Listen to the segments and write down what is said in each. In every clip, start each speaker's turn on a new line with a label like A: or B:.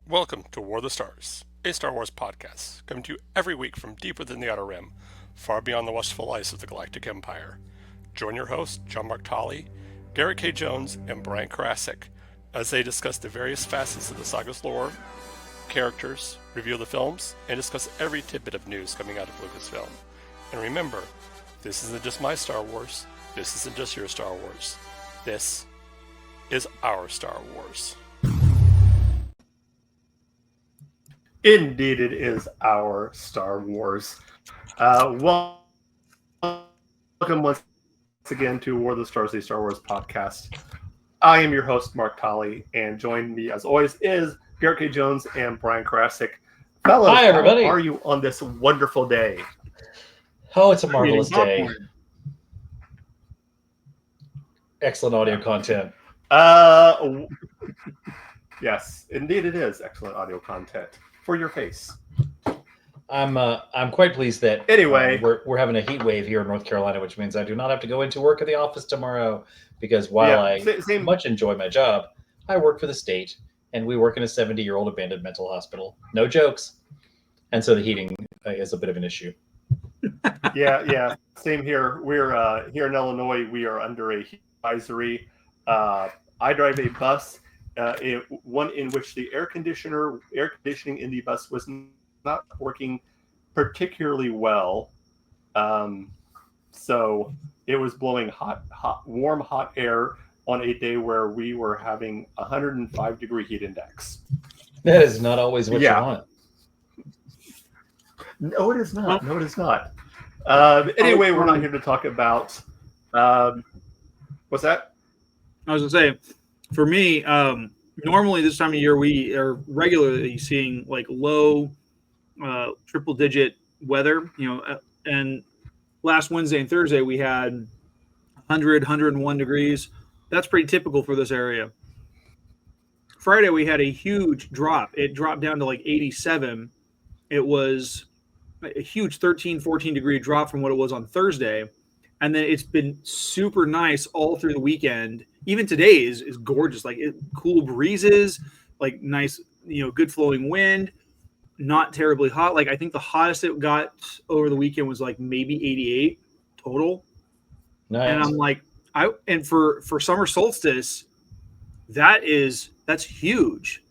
A: Welcome to War of the Stars, a Star Wars podcast, coming to you every week from deep within the Outer Rim, far beyond the watchful ice of the Galactic Empire. Join your hosts, John Mark Tolley, Garrett K. Jones, and Brian Karasik, as they discuss the various facets of the saga's lore, characters, review the films, and discuss every tidbit of news coming out of Lucasfilm. And remember, this isn't just my Star Wars, this isn't just your Star Wars, this is our Star Wars.
B: Indeed, it is our Star Wars. Welcome once again to War of the Stars, a Star Wars podcast. I am your host, Mark Tolley, and join me, as always, is Garrett K. Jones and Brian Karasik. Fellas,
C: hi, everybody.
B: How are you on this wonderful day?
C: Oh, it's a marvelous day. Excellent audio content.
B: Yes, indeed it is excellent audio content for your face.
C: I'm quite pleased that
B: Anyway,
C: we're having a heat wave here in North Carolina, which means I do not have to go into work at the office tomorrow because while I much enjoy my job, I work for the state and we work in a 70-year-old abandoned mental hospital. No jokes. And so the heating is a bit of an issue.
B: Yeah. Same here. We're here in Illinois. We are under a heat advisory. I drive a bus, one in which the air conditioning in the bus was not working particularly well. So it was blowing warm, hot air on a day where we were having 105-degree heat index.
C: That is not always what you want.
B: No, it is not. Anyway, we're not here to talk about what's that?
D: I was gonna say, for me, normally this time of year we are regularly seeing like low triple-digit weather. And last Wednesday and Thursday we had 100, 101 degrees. That's pretty typical for this area. Friday we had a huge drop. It dropped down to like 87. It was a huge 13, 14 degree drop from what it was on Thursday. And then it's been super nice all through the weekend. Even today is gorgeous. Like cool breezes, like nice, good flowing wind, not terribly hot. Like I think the hottest it got over the weekend was like maybe 88 total.
C: Nice.
D: And I'm like, for summer solstice, that's huge.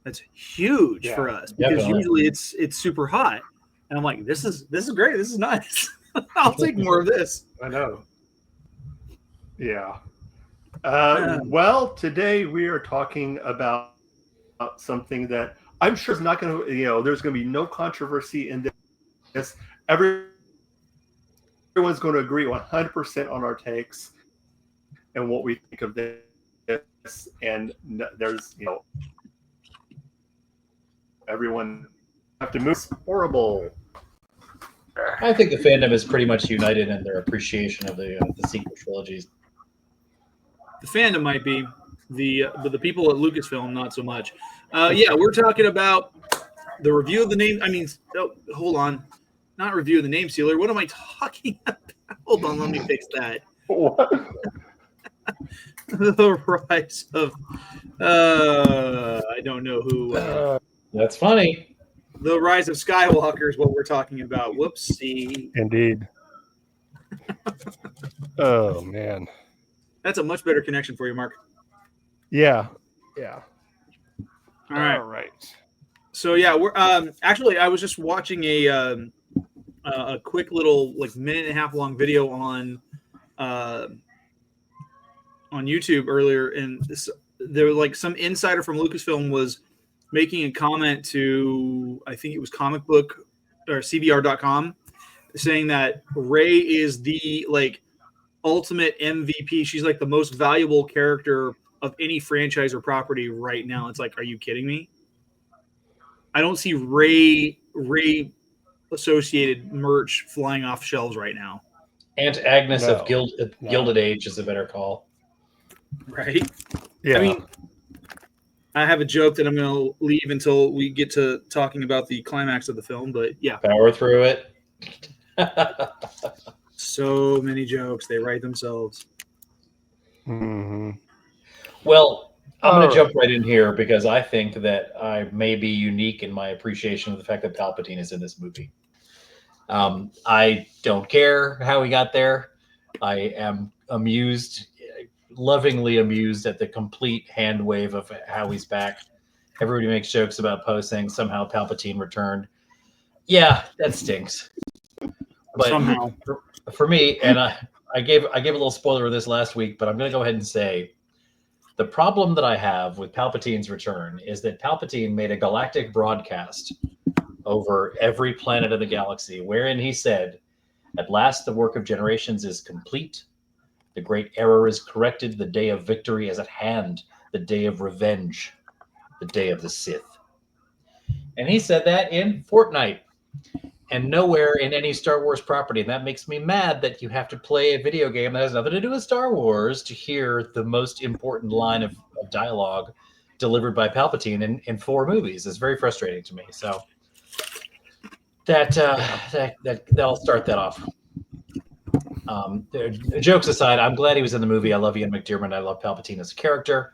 D: That's huge for us because usually it's super hot. And I'm like, this is great. This is nice. I'll take more of this.
B: I know. Yeah. Well, today we are talking about something that I'm sure is not going to, there's going to be no controversy in this. Everyone's going to agree 100% on our takes and what we think of this. And there's, everyone have to move. It's horrible.
C: I think the fandom is pretty much united in their appreciation of the sequel trilogies.
D: The fandom might be, but the people at Lucasfilm not so much. We're talking about the review of the name. I mean, hold on, not review of the name sealer. What am I talking about? Hold on, let me fix that. The Rise of, I don't know who.
C: That's funny.
D: The Rise of Skywalker is what we're talking about. Whoopsie.
A: Indeed. Oh, man.
D: That's a much better connection for you, Mark.
A: Yeah.
D: All right. So we're actually I was just watching a quick little like minute and a half long video on YouTube earlier, and there was like some insider from Lucasfilm was making a comment to, I think it was comic book or CBR.com, saying that Rey is the like ultimate MVP. She's like the most valuable character of any franchise or property right now. It's like, are you kidding me? I don't see Rey associated merch flying off shelves right now.
C: Aunt Agnes of Gilded Age is a better call.
D: Right?
A: Yeah.
D: I mean, I have a joke that I'm going to leave until we get to talking about the climax of the film, but yeah.
C: Power through it.
D: So many jokes. They write themselves.
A: Mm-hmm.
C: Well, I'm going to jump right in here because I think that I may be unique in my appreciation of the fact that Palpatine is in this movie. I don't care how he got there. I am amused, lovingly amused at the complete hand wave of how he's back. Everybody makes jokes about Poe saying somehow Palpatine returned. Yeah, that stinks. But
D: somehow,
C: for me, and I gave a little spoiler of this last week, but I'm going to go ahead and say the problem that I have with Palpatine's return is that Palpatine made a galactic broadcast over every planet of the galaxy, wherein he said, "At last the work of generations is complete. The great error is corrected. The day of victory is at hand. The day of revenge. The day of the Sith." And he said that in Fortnite and nowhere in any Star Wars property. And that makes me mad that you have to play a video game that has nothing to do with Star Wars to hear the most important line of dialogue delivered by Palpatine in 4 movies. It's very frustrating to me. So that'll start that off. Jokes aside, I'm glad he was in the movie. I love Ian McDiarmid. I love Palpatine as a character.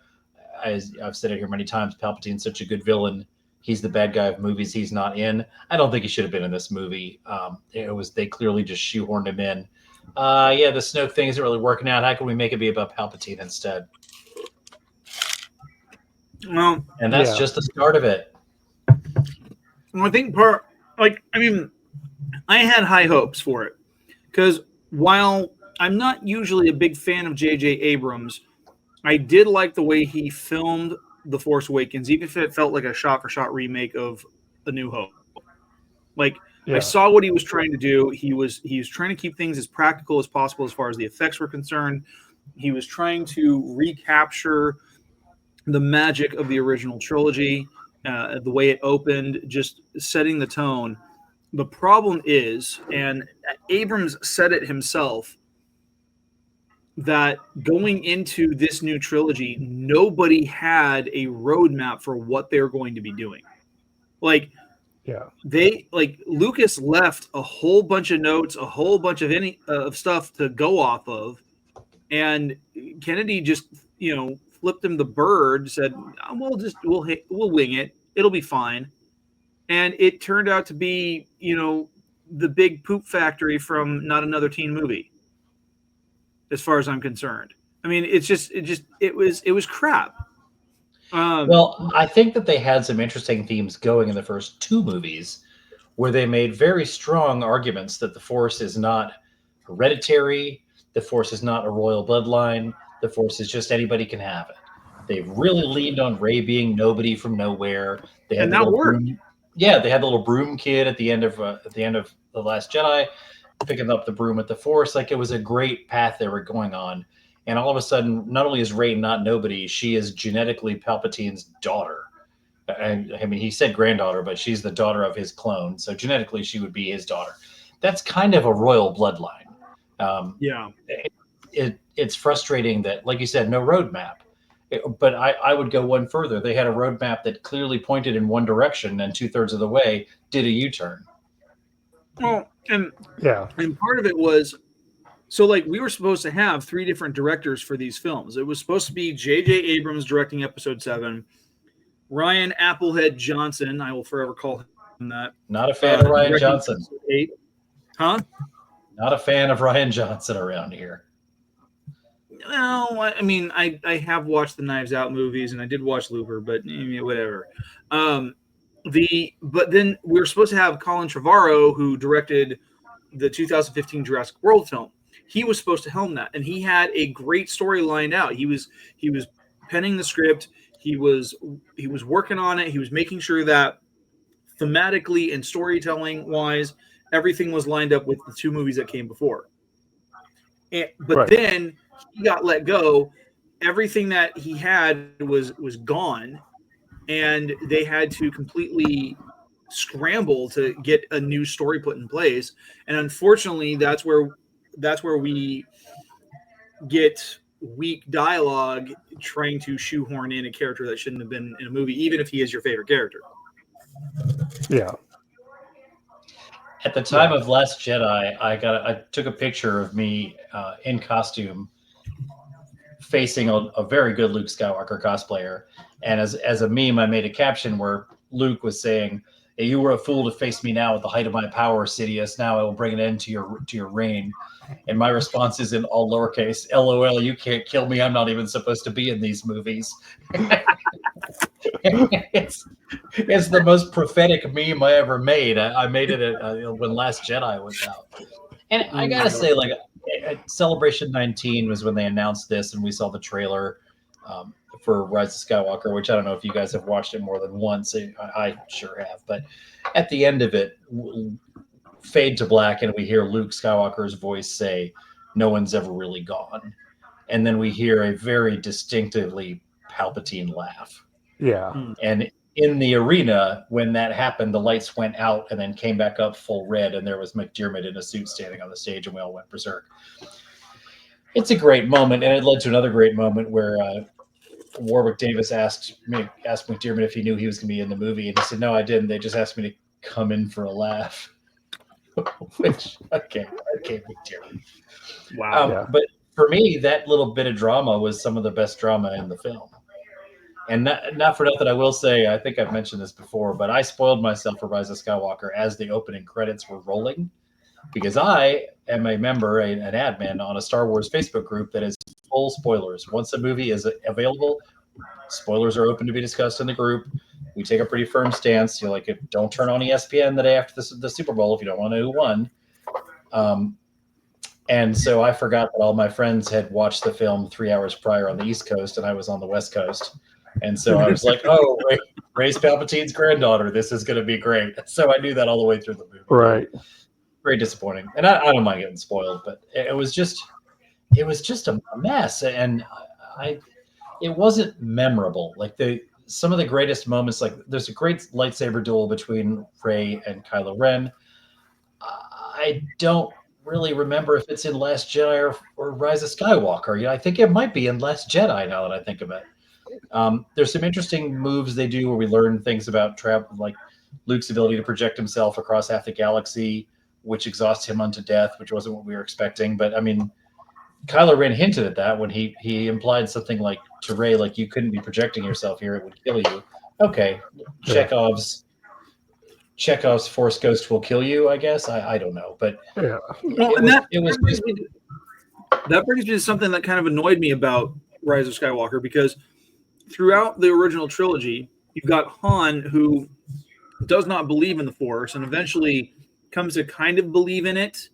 C: I've said it here many times. Palpatine's such a good villain. He's the bad guy of movies he's not in. I don't think he should have been in this movie. They clearly just shoehorned him in. The Snoke thing isn't really working out. How can we make it be about Palpatine instead?
D: well,
C: And that's just the start of it.
D: I think I had high hopes for it because while I'm not usually a big fan of J.J. Abrams, I did like the way he filmed The Force Awakens, even if it felt like a shot-for-shot remake of A New Hope. I saw what he was trying to do. He was trying to keep things as practical as possible as far as the effects were concerned. He was trying to recapture the magic of the original trilogy, the way it opened, just setting the tone. The problem is, and Abrams said it himself, that going into this new trilogy, nobody had a roadmap for what they're going to be doing. Lucas left a whole bunch of notes, a whole bunch of stuff to go off of, and Kennedy just flipped him the bird, said, "We'll wing it. It'll be fine," and it turned out to be the big poop factory from Not Another Teen Movie. As far as I'm concerned, I mean, it was crap.
C: Well, I think that they had some interesting themes going in the first 2 movies where they made very strong arguments that the Force is not hereditary, the Force is not a royal bloodline, the Force is just anybody can have it. They've really leaned on Rey being nobody from nowhere. They had
D: that worked.
C: They had the little broom kid at the end of The Last Jedi, picking up the broom at the Force. It was a great path they were going on. And all of a sudden, not only is Rey not nobody, she is genetically Palpatine's daughter. And I mean, he said granddaughter, but she's the daughter of his clone. So genetically, she would be his daughter. That's kind of a royal bloodline. It's frustrating that, like you said, no roadmap. But I would go one further. They had a roadmap that clearly pointed in one direction and 2/3 of the way did a U-turn.
D: Well, and part of it was, so we were supposed to have 3 different directors for these films. It was supposed to be J.J. Abrams directing Episode 7, Ryan Applehead Johnson, I will forever call him that.
C: Not a fan of Ryan Johnson.
D: 8. Huh?
C: Not a fan of Ryan Johnson around here.
D: No, I mean, I have watched the Knives Out movies, and I did watch Looper, but whatever. But then we were supposed to have Colin Trevorrow, who directed the 2015 Jurassic World film. He was supposed to helm that, and he had a great story lined out. He was penning the script. He was working on it. He was making sure that thematically and storytelling wise, everything was lined up with the 2 movies that came before. But then he got let go. Everything that he had was gone, and they had to completely scramble to get a new story put in place. And unfortunately, that's where we get weak dialogue trying to shoehorn in a character that shouldn't have been in a movie, even if he is your favorite character.
B: Yeah.
C: At the time of Last Jedi, I took a picture of me in costume facing a very good Luke Skywalker cosplayer. And as a meme, I made a caption where Luke was saying, hey, you were a fool to face me now at the height of my power, Sidious. Now I will bring an end to your reign. And my response is in all lowercase, LOL, you can't kill me. I'm not even supposed to be in these movies. it's the most prophetic meme I ever made. I made it when Last Jedi was out. And I got to say, like, Celebration 19 was when they announced this, and we saw the trailer for Rise of Skywalker, which I don't know if you guys have watched it more than once. I sure have. But at the end of it, fade to black, and we hear Luke Skywalker's voice say, "No one's ever really gone." And then we hear a very distinctively Palpatine laugh.
E: Yeah.
C: And in the arena, when that happened, the lights went out and then came back up full red, and there was McDiarmid in a suit standing on the stage, and we all went berserk. It's a great moment, and it led to another great moment where Warwick Davis asked McDiarmid if he knew he was going to be in the movie, and he said, "No, I didn't. They just asked me to come in for a laugh." Which, okay, McDiarmid.
D: Wow.
C: But for me, that little bit of drama was some of the best drama in the film. And not for nothing, I will say, I think I've mentioned this before, but I spoiled myself for Rise of Skywalker as the opening credits were rolling, because I am a member, an admin on a Star Wars Facebook group that is full spoilers. Once a movie is available, spoilers are open to be discussed in the group. We take a pretty firm stance. Don't turn on ESPN the day after the Super Bowl if you don't want to know who won. And so I forgot that all my friends had watched the film 3 hours prior on the East Coast, and I was on the West Coast. And so I was like, oh, Rey's Palpatine's granddaughter. This is going to be great. So I knew that all the way through the movie.
E: Right.
C: Very disappointing. And I don't mind getting spoiled, but it was just a mess. And it wasn't memorable. Like some of the greatest moments, like there's a great lightsaber duel between Rey and Kylo Ren. I don't really remember if it's in Last Jedi or Rise of Skywalker. I think it might be in Last Jedi now that I think of it. There's some interesting moves they do where we learn things about like Luke's ability to project himself across half the galaxy, which exhausts him unto death, which wasn't what we were expecting. But I mean, Kylo Ren hinted at that when he implied something like to Rey, like, you couldn't be projecting yourself here, it would kill you. Okay, Chekhov's Force Ghost will kill you, I guess. I don't know, but
E: yeah.
D: That brings me to something that kind of annoyed me about Rise of Skywalker, because throughout the original trilogy, you've got Han, who does not believe in the Force and eventually comes to kind of believe in it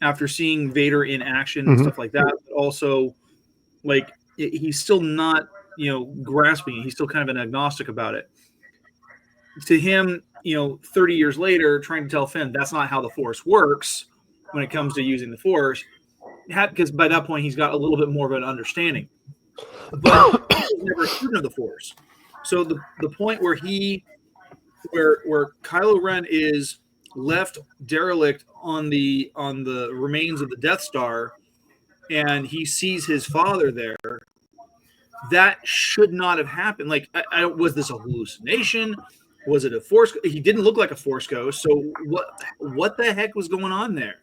D: after seeing Vader in action and stuff like that. But also, like, he's still not, grasping it. He's still kind of an agnostic about it. To him, 30 years later, trying to tell Finn that's not how the Force works when it comes to using the Force, because by that point he's got a little bit more of an understanding. But he's never a student of the Force. So the point where where Kylo Ren is left derelict on the remains of the Death Star, and he sees his father there, that should not have happened. Like, was this a hallucination? Was it a Force? He didn't look like a Force ghost. So what the heck was going on there?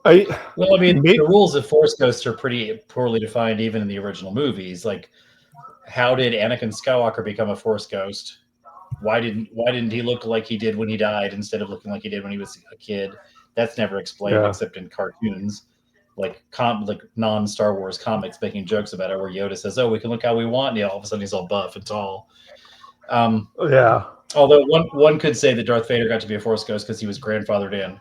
C: The rules of Force ghosts are pretty poorly defined, even in the original movies. Like, how did Anakin Skywalker become a Force ghost? Why didn't he look like he did when he died instead of looking like he did when he was a kid? That's never explained except in cartoons, like non-Star Wars comics making jokes about it, where Yoda says, "Oh, we can look how we want." And all of a sudden, he's all buff and tall. Although one could say that Darth Vader got to be a Force ghost because he was grandfathered in.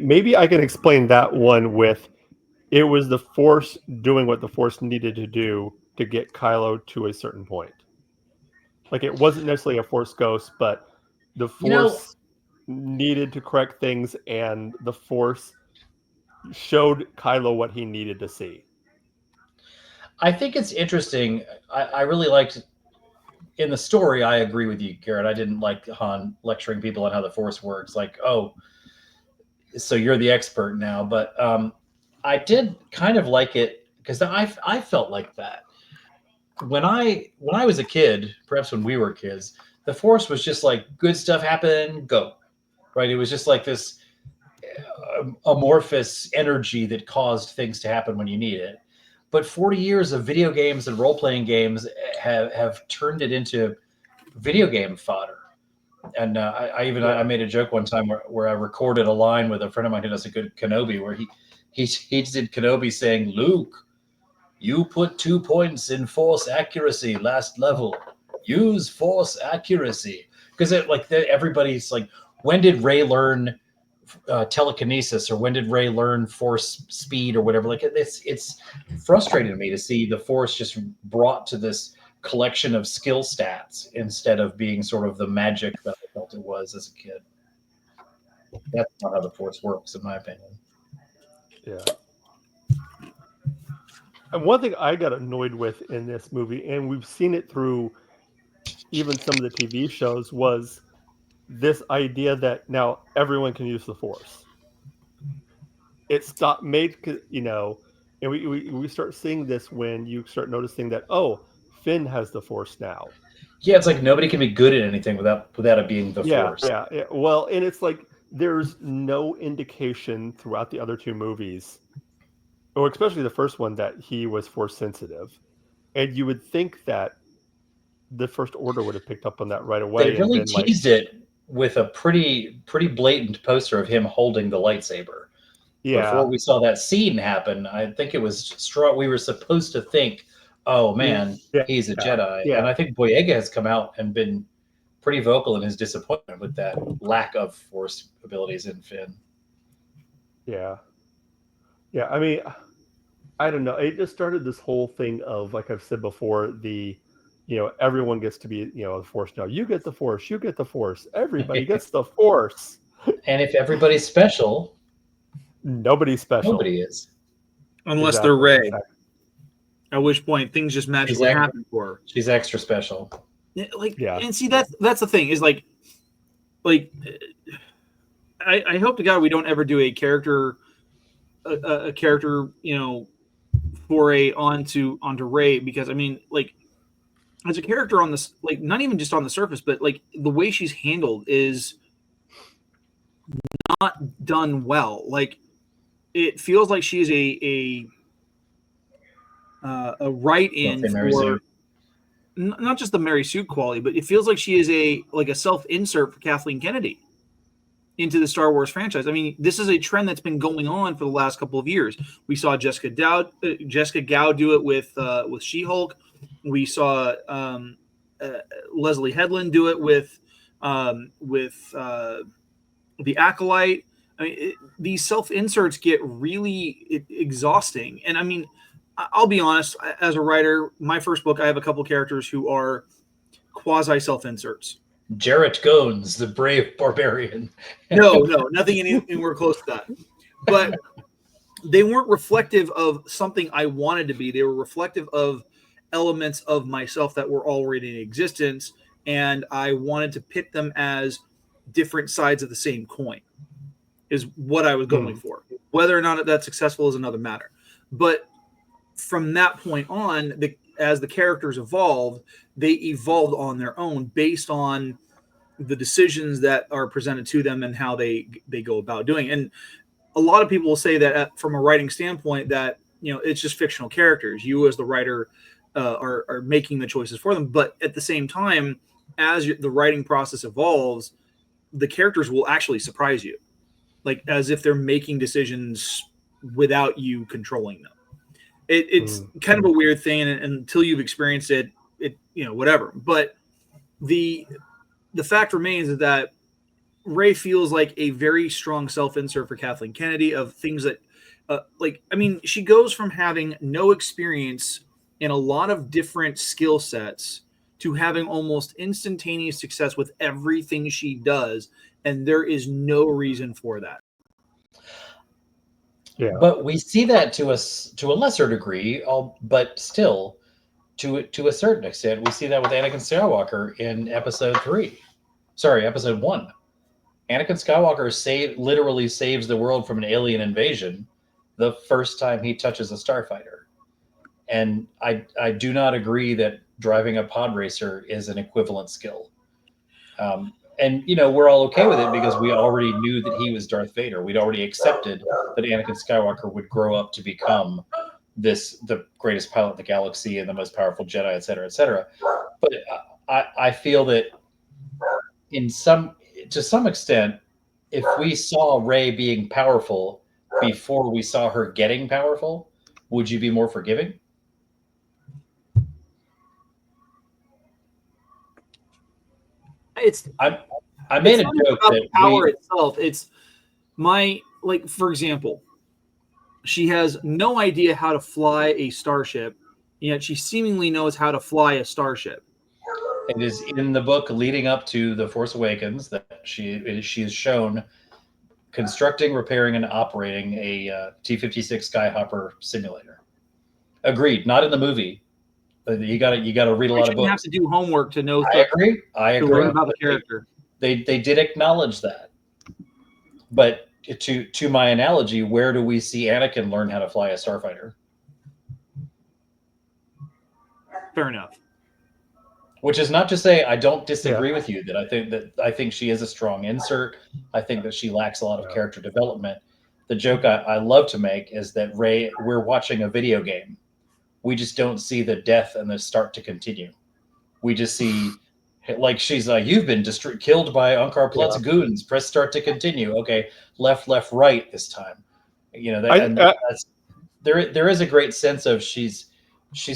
E: Maybe I can explain that one with, it was the Force doing what the Force needed to do to get Kylo to a certain point. Like, it wasn't necessarily a Force ghost, but the Force needed to correct things, and the Force showed Kylo what he needed to see.
C: I think it's interesting. I really liked, in the story, I agree with you, Garrett. I didn't like Han lecturing people on how the Force works. Like, oh, so you're the expert now. But I did kind of like it, because I felt like that. When I was a kid, perhaps when we were kids, the Force was just like, good stuff happen, go. right? It was just like this amorphous energy that caused things to happen when you need it. But 40 years of video games and role-playing games have turned it into video game fodder. And I made a joke one time where I recorded a line with a friend of mine who does a good Kenobi, where he did Kenobi saying, "Luke, you put 2 points in force accuracy last level. Use force accuracy." Because everybody's like, when did Rey learn telekinesis, or when did Rey learn force speed or whatever? Like it's frustrating to me to see the force just brought to this collection of skill stats instead of being sort of the magic that I felt it was as a kid. That's not how the force works, in my opinion.
E: Yeah. And one thing I got annoyed with in this movie, and we've seen it through even some of the TV shows, was this idea that now everyone can use the force. It stopped made, and we start seeing this when you start noticing that, oh, Finn has the force now.
C: Yeah, it's like nobody can be good at anything without it being the force.
E: Yeah. Well, and it's like there's no indication throughout the other two movies, or especially the first one, that he was force sensitive. And you would think that the First Order would have picked up on that right away.
C: They really teased it with a pretty blatant poster of him holding the lightsaber. Yeah. Before we saw that scene happen, I think it was strong. We were supposed to think, oh man, he's a Jedi. Yeah. And I think Boyega has come out and been pretty vocal in his disappointment with that lack of force abilities in Finn.
E: Yeah. Yeah, I mean, I don't know. It just started this whole thing of, like I've said before, everyone gets to be, the force now. You get the force, you get the force. Everybody gets the force.
C: And if everybody's special,
E: nobody's special.
C: Nobody is.
D: Unless they're Rey. Exactly. At which point things just magically happen for her.
C: She's extra special.
D: And see, that's the thing, is like I hope to God we don't ever do a character foray onto Rey, because I mean, like, as a character on this, like, not even just on the surface, but like the way she's handled is not done well. Like, it feels like she is a write-in for not just the Mary Sue quality, but it feels like she is a self-insert for Kathleen Kennedy into the Star Wars franchise. I mean, this is a trend that's been going on for the last couple of years. We saw Jessica Gao do it with She-Hulk. We saw Leslie Headland do it with the Acolyte. I mean, these self-inserts get really exhausting. And I mean, I'll be honest, as a writer, my first book, I have a couple characters who are quasi self-inserts.
C: Jarrett Gones, the brave barbarian.
D: No, nothing anywhere close to that. But they weren't reflective of something I wanted to be. They were reflective of elements of myself that were already in existence, and I wanted to pit them as different sides of the same coin, is what I was going for. Whether or not that's successful is another matter. But from that point on, as the characters evolved, they evolved on their own based on the decisions that are presented to them and how they go about doing it. And a lot of people will say that from a writing standpoint that, it's just fictional characters. You as the writer are making the choices for them. But at the same time, as the writing process evolves, the characters will actually surprise you, like as if they're making decisions without you controlling them. It's kind of a weird thing, and until you've experienced it, whatever. But the fact remains is that Rey feels like a very strong self-insert for Kathleen Kennedy of things that, she goes from having no experience in a lot of different skill sets to having almost instantaneous success with everything she does, and there is no reason for that.
C: Yeah. But we see that to a lesser degree, but still, to a certain extent, we see that with Anakin Skywalker in episode 1. Anakin Skywalker literally saves the world from an alien invasion the first time he touches a starfighter. And I do not agree that driving a pod racer is an equivalent skill. and we're all okay with it because we already knew that he was Darth Vader. We'd already accepted that Anakin Skywalker would grow up to become the greatest pilot in the galaxy and the most powerful Jedi, et cetera, et cetera. But I feel that to some extent, if we saw Rey being powerful before we saw her getting powerful, would you be more forgiving? I made a joke that
D: power itself. It's for example, she has no idea how to fly a starship, yet she seemingly knows how to fly a starship.
C: It is in the book leading up to The Force Awakens that she is shown constructing, repairing, and operating a T-56 Skyhopper simulator. Agreed. Not in the movie. You got to read a lot of books.
D: You have to do homework to know.
C: I agree.
D: To learn about the character.
C: They did acknowledge that. But to my analogy, where do we see Anakin learn how to fly a starfighter?
D: Fair enough.
C: Which is not to say I don't disagree with you. That I think she is a strong insert. I think that she lacks a lot of character development. The joke I love to make is that Rey, we're watching a video game. We just don't see the death and the start to continue. We just see, like, she's like, you've been killed by Unkar Plutt's goons. Press start to continue. Okay, left, right this time. There is a great sense of she's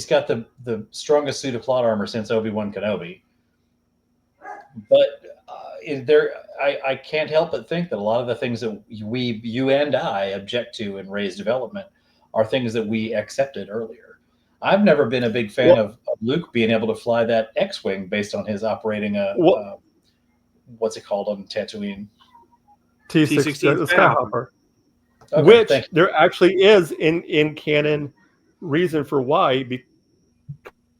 C: got the strongest suit of plot armor since Obi-Wan Kenobi. But I can't help but think that a lot of the things that you and I object to in Rey's development are things that we accepted earlier. I've never been a big fan of Luke being able to fly that X-wing based on his operating what's it called on Tatooine?
E: T-16 Skyhopper.
C: Okay,
E: which there actually is in canon reason for why,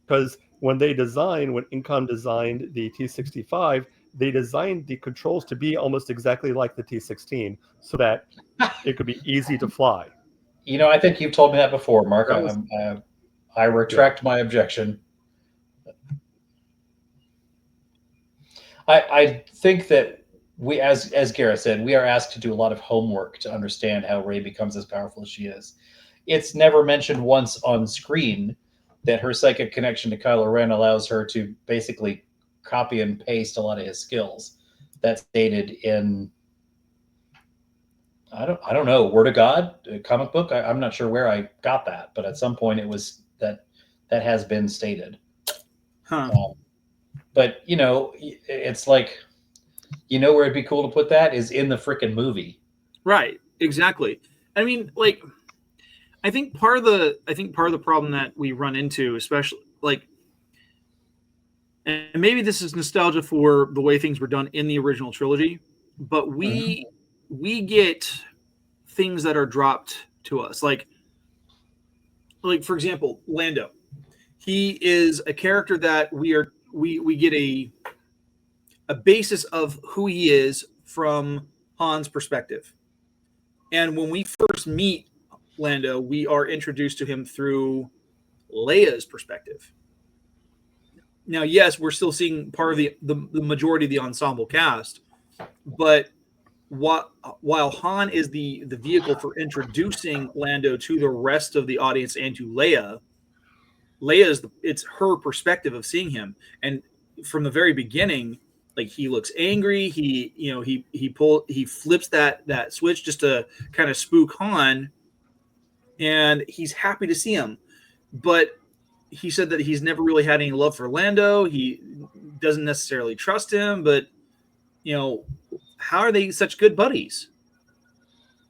E: because when Incom designed the T-65, they designed the controls to be almost exactly like the T-16 so that it could be easy to fly.
C: I think you've told me that before, Mark. I retract my objection. I think that we, as Garrett said, we are asked to do a lot of homework to understand how Rey becomes as powerful as she is. It's never mentioned once on screen that her psychic connection to Kylo Ren allows her to basically copy and paste a lot of his skills. That's stated in, I don't know, Word of God, a comic book. I'm not sure where I got that, but at some point it was that has been stated.
D: Huh.
C: But it's like, where it'd be cool to put that is in the frickin' movie.
D: Right. Exactly. I mean, I think part of the problem that we run into, especially and maybe this is nostalgia for the way things were done in the original trilogy, but we get things that are dropped to us. Like for example, Lando. He is a character that we get a basis of who he is from Han's perspective. And when we first meet Lando, we are introduced to him through Leia's perspective. Now, yes, we're still seeing part of the majority of the ensemble cast, but while Han is the vehicle for introducing Lando to the rest of the audience and to Leia it's her perspective of seeing him. And from the very beginning, he looks angry. He flips that switch just to kind of spook Han, and he's happy to see him. But he said that he's never really had any love for Lando. He doesn't necessarily trust him, but how are they such good buddies?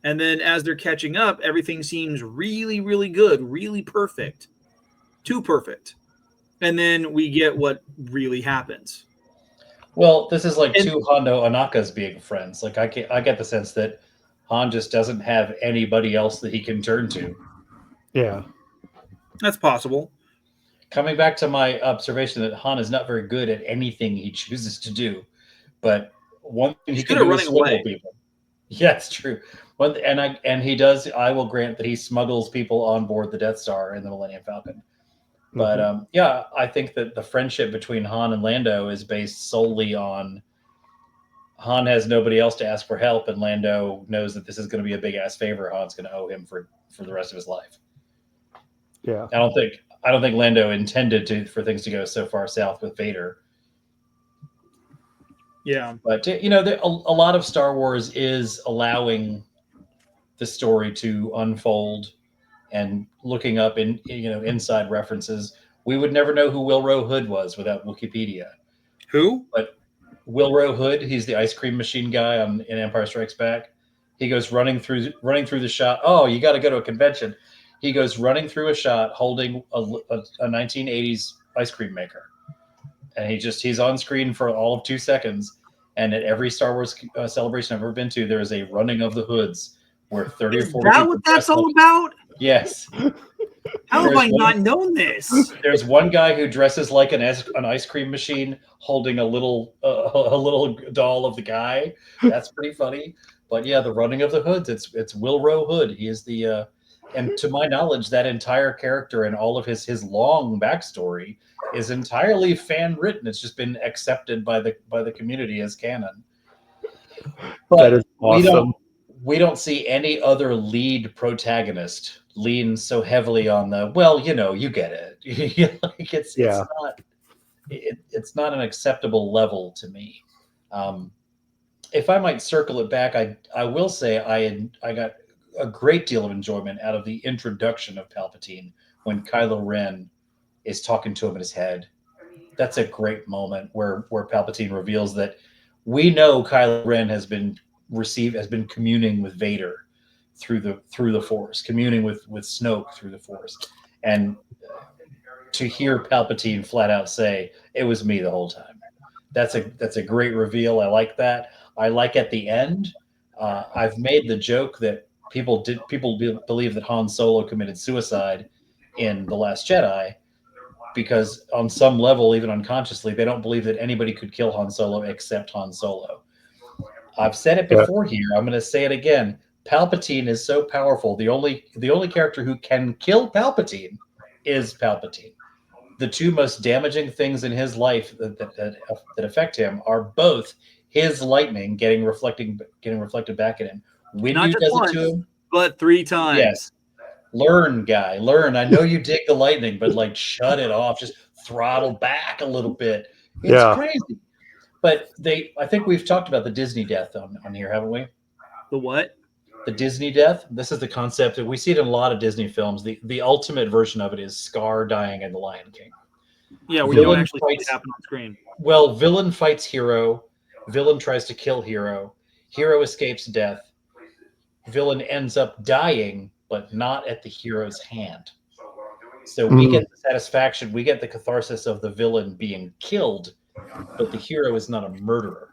D: And then as they're catching up, everything seems really, really good, really perfect, too perfect. And then we get what really happens.
C: Well, this is like two Hondo Anakas being friends. I get the sense that Han just doesn't have anybody else that he can turn to.
E: Yeah.
D: That's possible.
C: Coming back to my observation that Han is not very good at anything he chooses to do, but one thing he can do is smuggle people. Yeah, it's true. And he does. I will grant that he smuggles people on board the Death Star in the Millennium Falcon. But I think that the friendship between Han and Lando is based solely on Han has nobody else to ask for help, and Lando knows that this is going to be a big ass favor Han's going to owe him for the rest of his life.
E: Yeah.
C: I don't think Lando intended for things to go so far south with Vader.
D: Yeah.
C: But a lot of Star Wars is allowing the story to unfold and looking up inside references. We would never know who Wilro Hood was without Wikipedia.
D: Who?
C: But Wilro Hood, he's the ice cream machine guy in Empire Strikes Back. He goes running through the shot. Oh, you got to go to a convention. He goes running through a shot holding a 1980s ice cream maker, and he's on screen for all of 2 seconds. And at every Star Wars celebration I've ever been to, there is a running of the hoods where 30 or 40.
D: Is that what that's all about?
C: Yes.
D: How have I not known this?
C: There's one guy who dresses like an ice cream machine, holding a little doll of the guy. That's pretty funny. But yeah, the running of the hoods. It's Wilro Hood. He is the and to my knowledge, that entire character and all of his long backstory is entirely fan written. It's just been accepted by the community as canon. But
E: that is awesome.
C: We don't see any other lead protagonist lean so heavily on the you get it. Like it's not an acceptable level to me. If I might circle it back, I will say I got a great deal of enjoyment out of the introduction of Palpatine when Kylo Ren is talking to him in his head. That's a great moment where Palpatine reveals that we know Kylo Ren has been communing with Vader through the Force, communing with Snoke through the Force, and to hear Palpatine flat out say, "It was me the whole time." That's a great reveal. I like that. I like at the end. I've made the joke that people believe that Han Solo committed suicide in The Last Jedi because on some level, even unconsciously, they don't believe that anybody could kill Han Solo except Han Solo. I've said it before here. I'm going to say it again. Palpatine is so powerful. The only character who can kill Palpatine is Palpatine. The two most damaging things in his life that affect him are both his lightning getting reflected back at him. Windu does it to him,
D: but 3 times.
C: Yes. Learn, guy. Learn. I know you dig the lightning, but shut it off. Just throttle back a little bit. It's crazy. But I think we've talked about the Disney death on here, haven't we?
D: The what?
C: The Disney death. This is the concept that we see it in a lot of Disney films. The ultimate version of it is Scar dying in The Lion King.
D: Yeah, where you don't actually see it happen on screen.
C: Well, villain fights hero. Villain tries to kill hero. Hero escapes death. Villain ends up dying, but not at the hero's hand. So we get the satisfaction, we get the catharsis of the villain being killed, but the hero is not a murderer.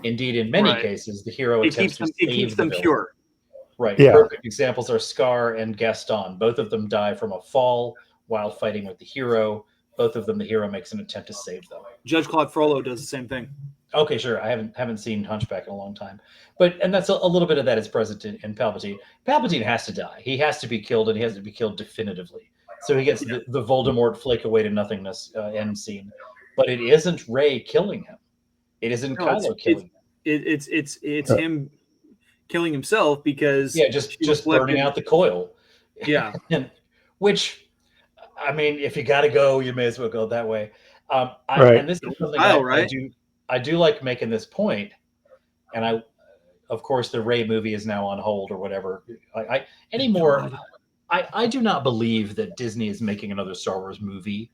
C: Indeed, in many cases, the hero attempts to save the villain. Pure. Right. Yeah. Perfect examples are Scar and Gaston. Both of them die from a fall while fighting with the hero. Both of them, the hero makes an attempt to save them.
D: Judge Claude Frollo does the same thing.
C: Okay, sure. I haven't seen Hunchback in a long time, and that's a little bit of that is present in Palpatine. Palpatine has to die. He has to be killed, and he has to be killed definitively. So he gets the Voldemort flake away to nothingness end scene, but it isn't Rey killing him. It isn't Kylo killing him.
D: It's him killing himself because
C: just burning out the coil.
D: Yeah,
C: which, I mean, if you got to go, you may as well go that way. And this is something I do like making this point, and of course, the Rey movie is now on hold or whatever. I do not believe that Disney is making another Star Wars movie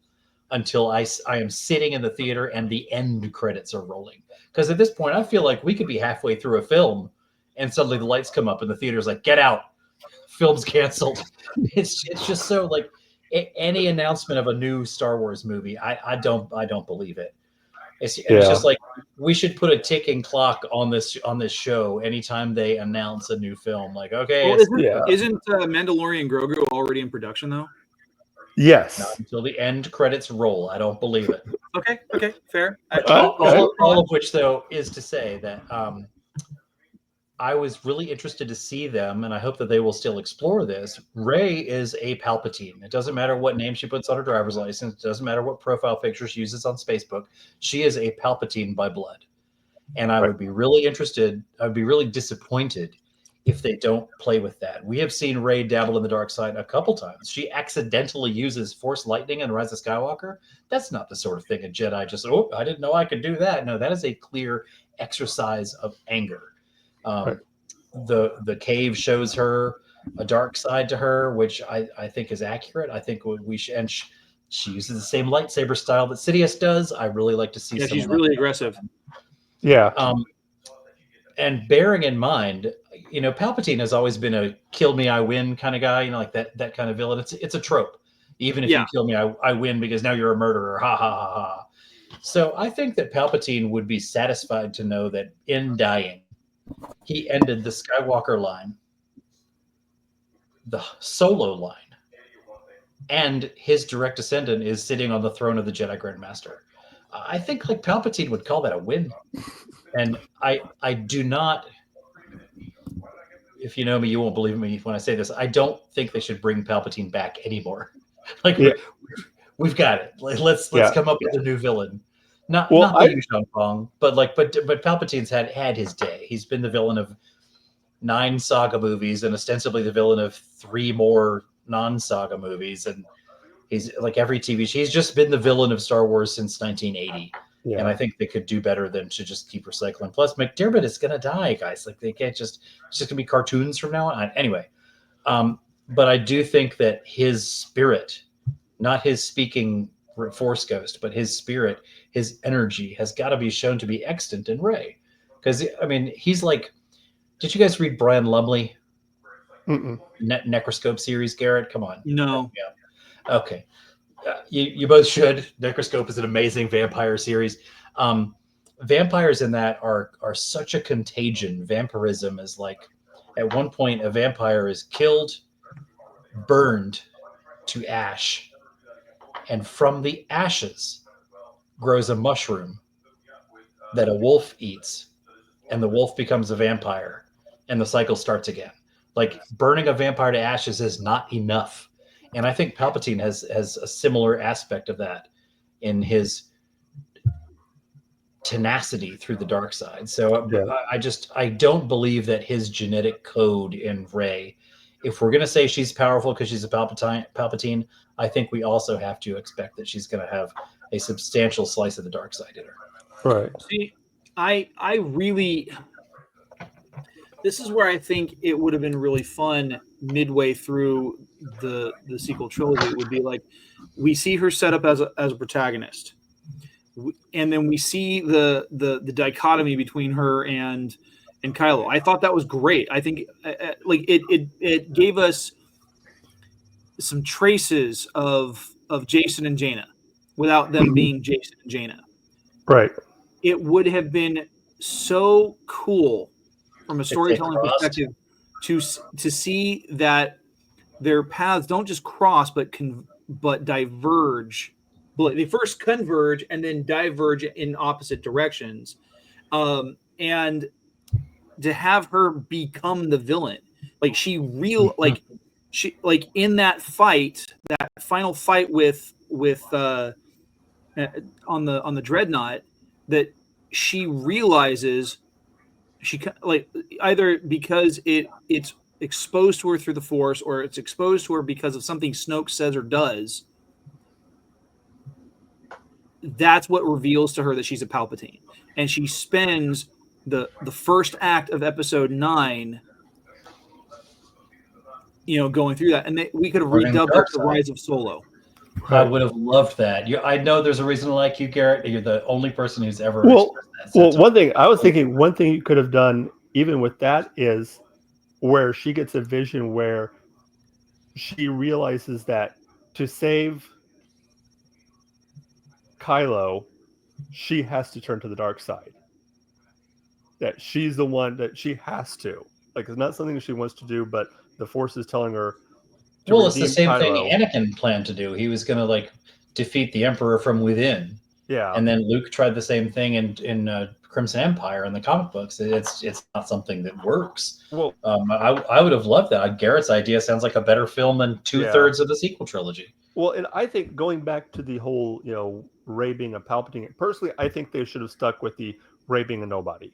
C: until I am sitting in the theater and the end credits are rolling. Because at this point, I feel like we could be halfway through a film and suddenly the lights come up and the theater's like, get out, film's canceled. It's just so like any announcement of a new Star Wars movie, I don't believe it. It's just like we should put a ticking clock on this show anytime they announce a new film. Like, okay,
D: isn't Mandalorian Grogu already in production though?
E: Yes.
C: Not until the end credits roll. I don't believe it.
D: Okay, fair.
C: All of which though is to say that I was really interested to see them, and I hope that they will still explore this. Rey is a Palpatine. It doesn't matter what name she puts on her driver's license. It doesn't matter what profile picture she uses on Facebook. She is a Palpatine by blood. And I would be really interested. I'd be really disappointed if they don't play with that. We have seen Rey dabble in the dark side a couple times. She accidentally uses Force lightning in Rise of Skywalker. That's not the sort of thing a Jedi just, oh, I didn't know I could do that. No, that is a clear exercise of anger. The cave shows her a dark side to her, which I think is accurate. I think we should, and she uses the same lightsaber style that Sidious does. I really like to see.
D: Yeah, she's really aggressive.
E: Yeah.
C: And bearing in mind, Palpatine has always been a "kill me, I win" kind of guy. Like that kind of villain. It's a trope. Even if you kill me, I win because now you're a murderer. Ha ha ha ha. So I think that Palpatine would be satisfied to know that in dying, he ended the Skywalker line, the Solo line, and his direct descendant is sitting on the throne of the Jedi Grand Master. I think like Palpatine would call that a win. And I do not, if you know me, you won't believe me when I say this. I don't think they should bring Palpatine back anymore. We've got it. Let's come up with a new villain. Not the Yuuzhan Vong, but Palpatine's had his day. He's been the villain of 9 saga movies and ostensibly the villain of 3 more non-saga movies. And he's like every TV show. He's just been the villain of Star Wars since 1980. Yeah. And I think they could do better than to just keep recycling. Plus, McDiarmid is going to die, guys. Like they can't it's just going to be cartoons from now on. Anyway, but I do think that his spirit, not his speaking Force ghost, but his spirit, his energy has got to be shown to be extant in Rey. Because, I mean, he's like, did you guys read Brian Lumley? Necroscope series, Garrett? Come on.
D: No.
C: Yeah. Okay. You both should. Necroscope is an amazing vampire series. Vampires in that are such a contagion. Vampirism is like, at one point, a vampire is killed, burned to ash, and from the ashes grows a mushroom that a wolf eats, and the wolf becomes a vampire, and the cycle starts again. Like, burning a vampire to ashes is not enough. And I think Palpatine has a similar aspect of that in his tenacity through the dark side. So I don't believe that his genetic code in Rey, if we're going to say she's powerful because she's a Palpatine, I think we also have to expect that she's going to have a substantial slice of the dark side in her.
E: Right.
D: See, I really, this is where I think it would have been really fun midway through the sequel trilogy. It would be like, we see her set up as a protagonist, and then we see the dichotomy between her and Kylo. I thought that was great. I think like it gave us some traces of Jason and Jaina without them being Jason and Jaina.
E: Right.
D: It would have been so cool from a storytelling perspective to see that their paths don't just cross but diverge. They first converge and then diverge in opposite directions, and to have her become the villain, like she in that fight, that final fight with on the Dreadnought, that she realizes she like either because it's exposed to her through the Force, or it's exposed to her because of something Snoke says or does. That's what reveals to her that she's a Palpatine, and she spends the first act of Episode 9, going through that, and we could have redubbed it the Rise of Solo.
C: I would have loved that. I know there's a reason to like you, Garrett. You're the only person who's ever.
E: Well, one thing I was thinking, one thing you could have done even with that is where she gets a vision where she realizes that to save Kylo, she has to turn to the dark side. That she's the one that she has to. Like, it's not something that she wants to do, but the Force is telling her to
C: well, it's the same
E: Kylo.
C: thing Anakin planned to do. He was going to defeat the Emperor from within.
E: Yeah.
C: And then Luke tried the same thing in Crimson Empire in the comic books. It's not something that works.
E: Well,
C: I would have loved that. Garrett's idea sounds like a better film than 2/3 of the sequel trilogy.
E: Well, and I think going back to the whole, Rey being a Palpatine, personally, I think they should have stuck with the Rey being a nobody.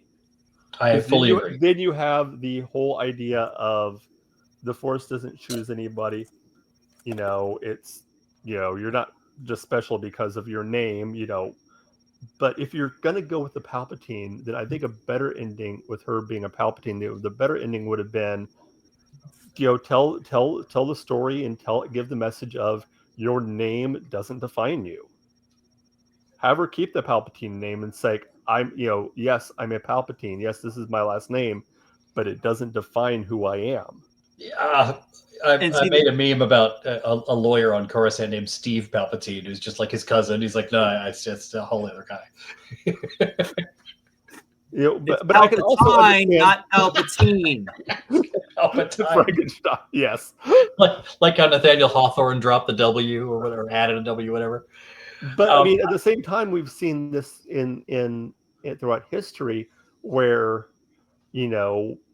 C: I fully agree.
E: Then you have the whole idea of the Force doesn't choose anybody. It's you're not just special because of your name. But if you're gonna go with the Palpatine, then I think a better ending with her being a Palpatine, the better ending would have been, tell the story and give the message of your name doesn't define you. Have her keep the Palpatine name and say, yes, I'm a Palpatine. Yes, this is my last name, but it doesn't define who I am.
C: Yeah, I made a meme about a lawyer on Coruscant named Steve Palpatine, who's just like his cousin. He's like, no, it's just a whole other guy.
D: But I can also understand, not Palpatine.
C: Palpatine.
E: Frankenstein, yes.
C: Like how Nathaniel Hawthorne dropped the W or whatever, added a W, whatever.
E: But I mean, at the same time, we've seen this in throughout history where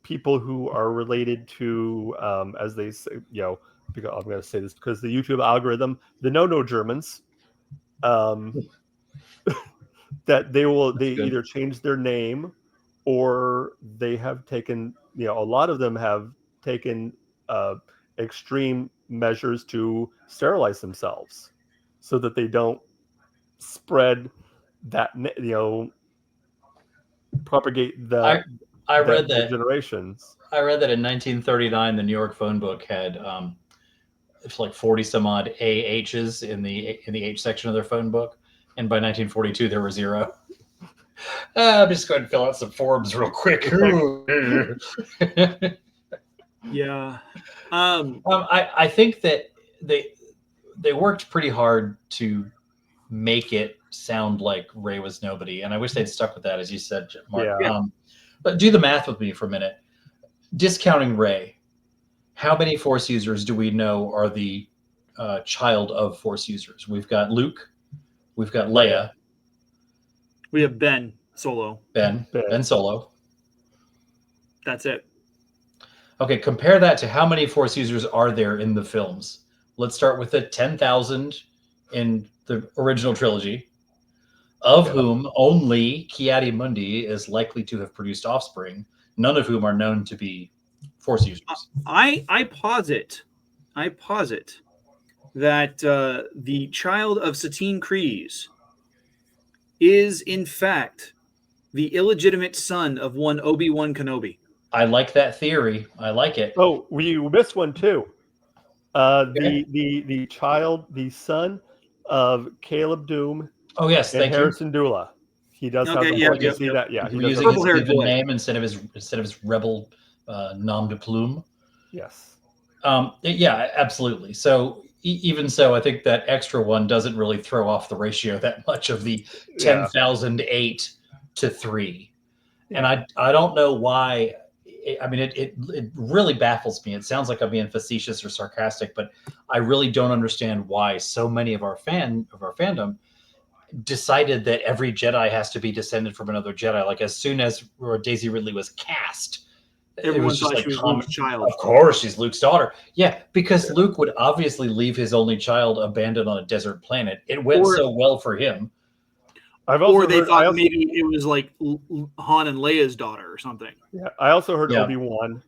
E: people who are related to, as they say, because I'm going to say this because the YouTube algorithm, the no Germans, that they either change their name or they have taken, a lot of them have taken extreme measures to sterilize themselves so that they don't spread that, propagate the.
C: I read that
E: generations.
C: I read that in 1939, the New York phone book had it's like 40 some odd AHs in the H section of their phone book, and by 1942 there were 0. I'm just going to fill out some forms real quick.
D: Yeah.
C: I think that they worked pretty hard to make it sound like Rey was nobody, and I wish they'd stuck with that, as you said, Mark.
E: Yeah.
C: But do the math with me for a minute. Discounting Rey, how many Force users do we know are the child of Force users? We've got Luke, we've got Leia,
D: we have Ben Solo.
C: Ben Solo.
D: That's it.
C: Okay, compare that to how many Force users are there in the films. Let's start with the 10,000 in the original trilogy, of whom only Ki-Adi-Mundi is likely to have produced offspring, none of whom are known to be Force users.
D: I posit that the child of Satine Kryze is, in fact, the illegitimate son of one Obi-Wan Kenobi.
C: I like that theory. I like it.
E: Oh, you missed one too. The child, the son of Caleb Doom.
C: Oh yes,
E: and Harrison Dula. He does have the
D: you
E: see that. Yeah,
C: he does using his given name instead of his rebel nom de plume.
E: Yes.
C: Yeah, absolutely. So even so, I think that extra one doesn't really throw off the ratio that much of the 10,008 to 3. And I don't know why. I mean, it really baffles me. It sounds like I'm being facetious or sarcastic, but I really don't understand why so many of our fandom decided that every Jedi has to be descended from another Jedi. Like as soon as Daisy Ridley was cast,
D: everyone was just thought she was Luke's child.
C: Of course, she's Luke's daughter. Yeah, because Luke would obviously leave his only child abandoned on a desert planet. It went so well for him.
D: Or they thought maybe it was like Han and Leia's daughter or something.
E: Yeah, I also heard Obi-Wan.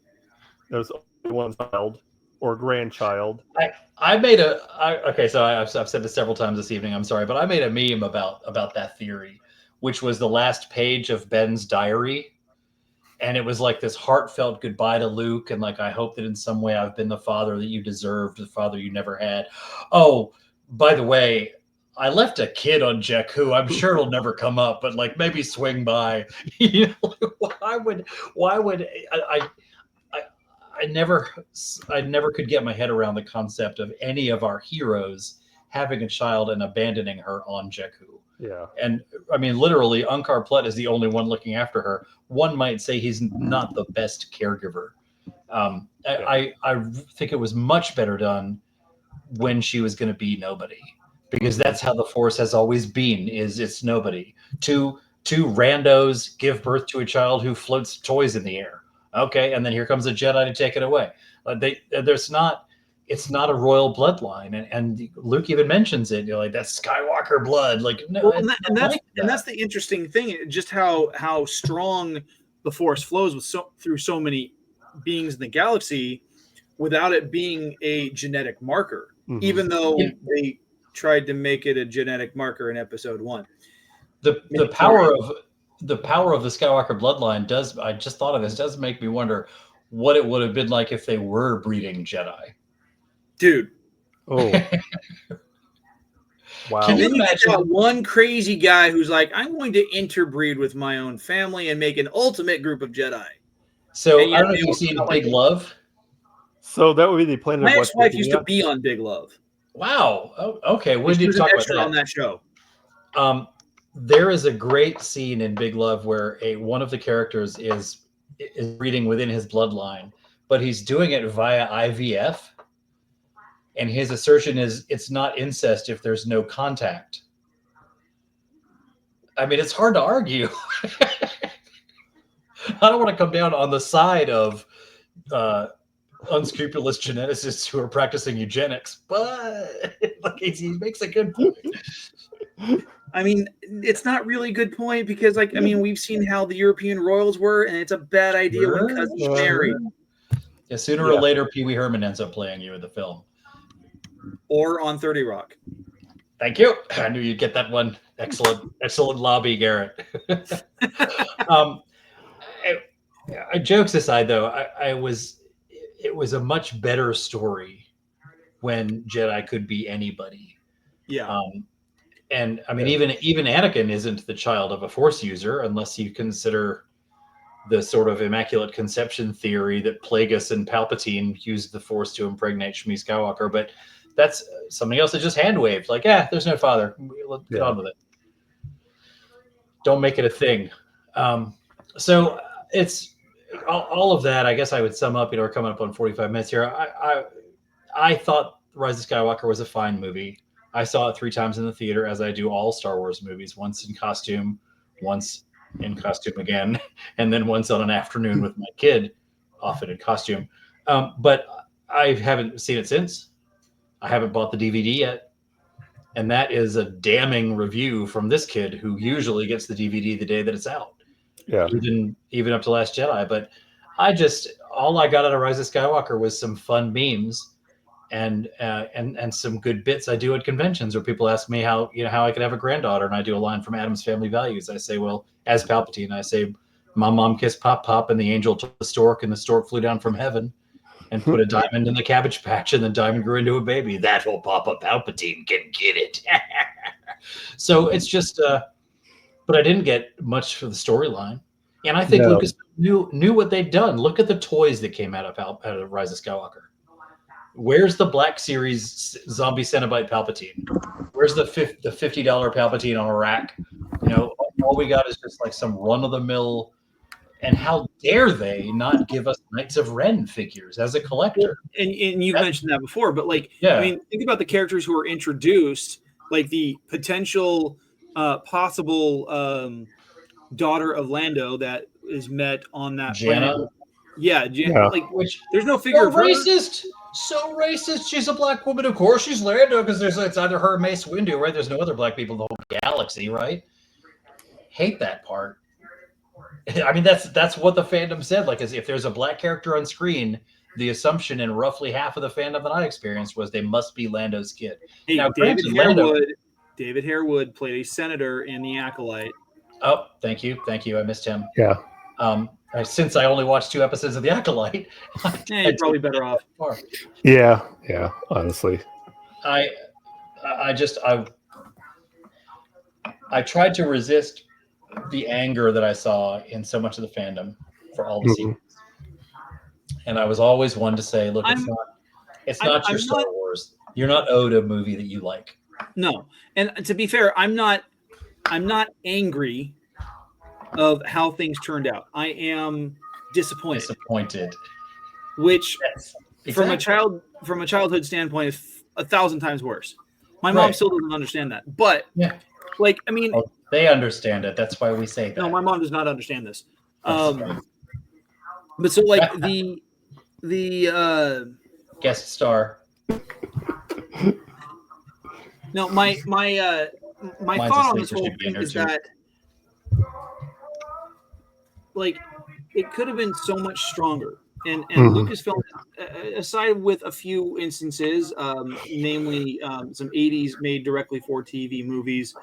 E: That was Obi-Wan's child or grandchild.
C: So I've said this several times this evening. I'm sorry, but I made a meme about that theory, which was the last page of Ben's diary. And it was like this heartfelt goodbye to Luke. And like, I hope that in some way I've been the father that you deserved, the father you never had. Oh, by the way, I left a kid on Jakku. I'm sure it'll never come up, but like maybe swing by. Why would I never could get my head around the concept of any of our heroes having a child and abandoning her on Jakku.
E: Yeah.
C: And I mean, literally, Unkar Plutt is the only one looking after her. One might say he's not the best caregiver. I think it was much better done when she was going to be nobody, because that's how the Force has always been, is it's nobody. Two randos give birth to a child who floats toys in the air. Okay, and then here comes a Jedi to take it away. it's not a royal bloodline, and Luke even mentions it. You're like, that's Skywalker blood. Like, no,
D: well, and that's the interesting thing, just how strong the Force flows through so many beings in the galaxy, without it being a genetic marker. Mm-hmm. Even though they tried to make it a genetic marker in Episode 1.
C: The power of the Skywalker bloodline does. I just thought of this. Does make me wonder what it would have been like if they were breeding Jedi.
D: Dude.
E: Oh. Wow.
D: Can you imagine one crazy guy who's like, I'm going to interbreed with my own family and make an ultimate group of Jedi?
C: So I don't know if you've seen Big Love.
E: So that would be the planet.
D: My ex-wife used to be on Big Love.
C: Wow. Oh, okay. We need to talk about that.
D: On that show.
C: There is a great scene in Big Love where one of the characters is breeding within his bloodline, but he's doing it via IVF. And his assertion is it's not incest if there's no contact. I mean, it's hard to argue. I don't want to come down on the side of unscrupulous geneticists who are practicing eugenics, but like, he makes a good point.
D: I mean, it's not really a good point because, like, I mean, we've seen how the European royals were, and it's a bad idea when cousins marry.
C: Yeah, sooner or later, Pee Wee Herman ends up playing you in the film.
D: Or on 30 Rock.
C: Thank you. I knew you'd get that one. Excellent lobby, Garrett. Jokes aside, though, it was a much better story when Jedi could be anybody.
D: Yeah.
C: And I mean, even Anakin isn't the child of a Force user, unless you consider the sort of immaculate conception theory that Plagueis and Palpatine used the Force to impregnate Shmi Skywalker. But that's something else that just hand waved. Like, there's no father. Let's get on with it. Don't make it a thing. So it's all of that. I guess I would sum up. We're coming up on 45 minutes here. I thought Rise of Skywalker was a fine movie. I saw it 3 times in the theater, as I do all Star Wars movies. Once in costume, once in costume again, and then once on an afternoon with my kid, often in costume. But I haven't seen it since. I haven't bought the DVD yet. And that is a damning review from this kid who usually gets the DVD the day that it's out.
E: Yeah.
C: Even up to Last Jedi. But all I got out of Rise of Skywalker was some fun memes and some good bits I do at conventions where people ask me how I could have a granddaughter, and I do a line from Adam's Family Values. I say, well, as Palpatine, I say, my mom kissed Pop Pop, and the angel took the stork, and the stork flew down from heaven and put a diamond in the Cabbage Patch, and the diamond grew into a baby. That old Papa Palpatine can get it. So it's just, but I didn't get much for the storyline, and I think Lucas knew what they'd done. Look at the toys that came out of Rise of Skywalker. Where's the Black Series zombie Cenobite Palpatine? Where's the $50 Palpatine on a rack? All we got is just like some run-of-the-mill. And how dare they not give us Knights of Ren figures as a collector?
D: And you mentioned that before, but I mean, think about the characters who are introduced, like the potential possible daughter of Lando that is met on that
C: Janna.
D: planet. Yeah, Janna. Like, which there's no figure of her.
C: So racist. She's a black woman. Of course she's Lando, because it's either her or Mace Windu, right? There's no other black people in the whole galaxy, right? Hate that part. I mean, that's what the fandom said. Like, as if there's a black character on screen, the assumption in roughly half of the fandom that I experienced was they must be Lando's kid.
D: Hey, now, David Harewood played a senator in The Acolyte.
C: Oh, thank you. I missed him.
E: Yeah.
C: Since I only watched 2 episodes of The Acolyte,
D: you're probably better off.
E: Yeah, honestly.
C: I tried to resist the anger that I saw in so much of the fandom for all the sequels. And I was always one to say, look, it's not your Star Wars. You're not owed a movie that you like.
D: No. And to be fair, I'm not angry of how things turned out. I am disappointed. Which from a childhood standpoint is 1,000 times worse. My mom still doesn't understand that. But I mean,
C: they understand it. That's why we say that.
D: No, my mom does not understand this. But so the
C: guest star.
D: No, my thought on this whole thing is that, like, it could have been so much stronger. And Lucasfilm, aside with a few instances, namely some 80s made directly for TV movies,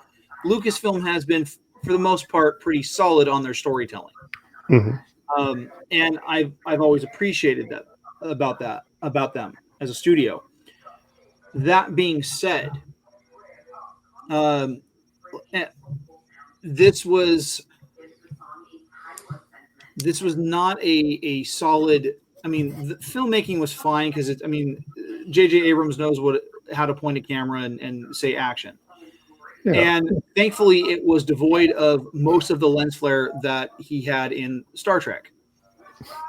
D: Lucasfilm has been, for the most part, pretty solid on their storytelling. And I've always appreciated that about them as a studio. That being said, this was not a solid. I mean, the filmmaking was fine because J.J. Abrams knows how to point a camera and say action. Yeah. And thankfully, it was devoid of most of the lens flare that he had in Star Trek.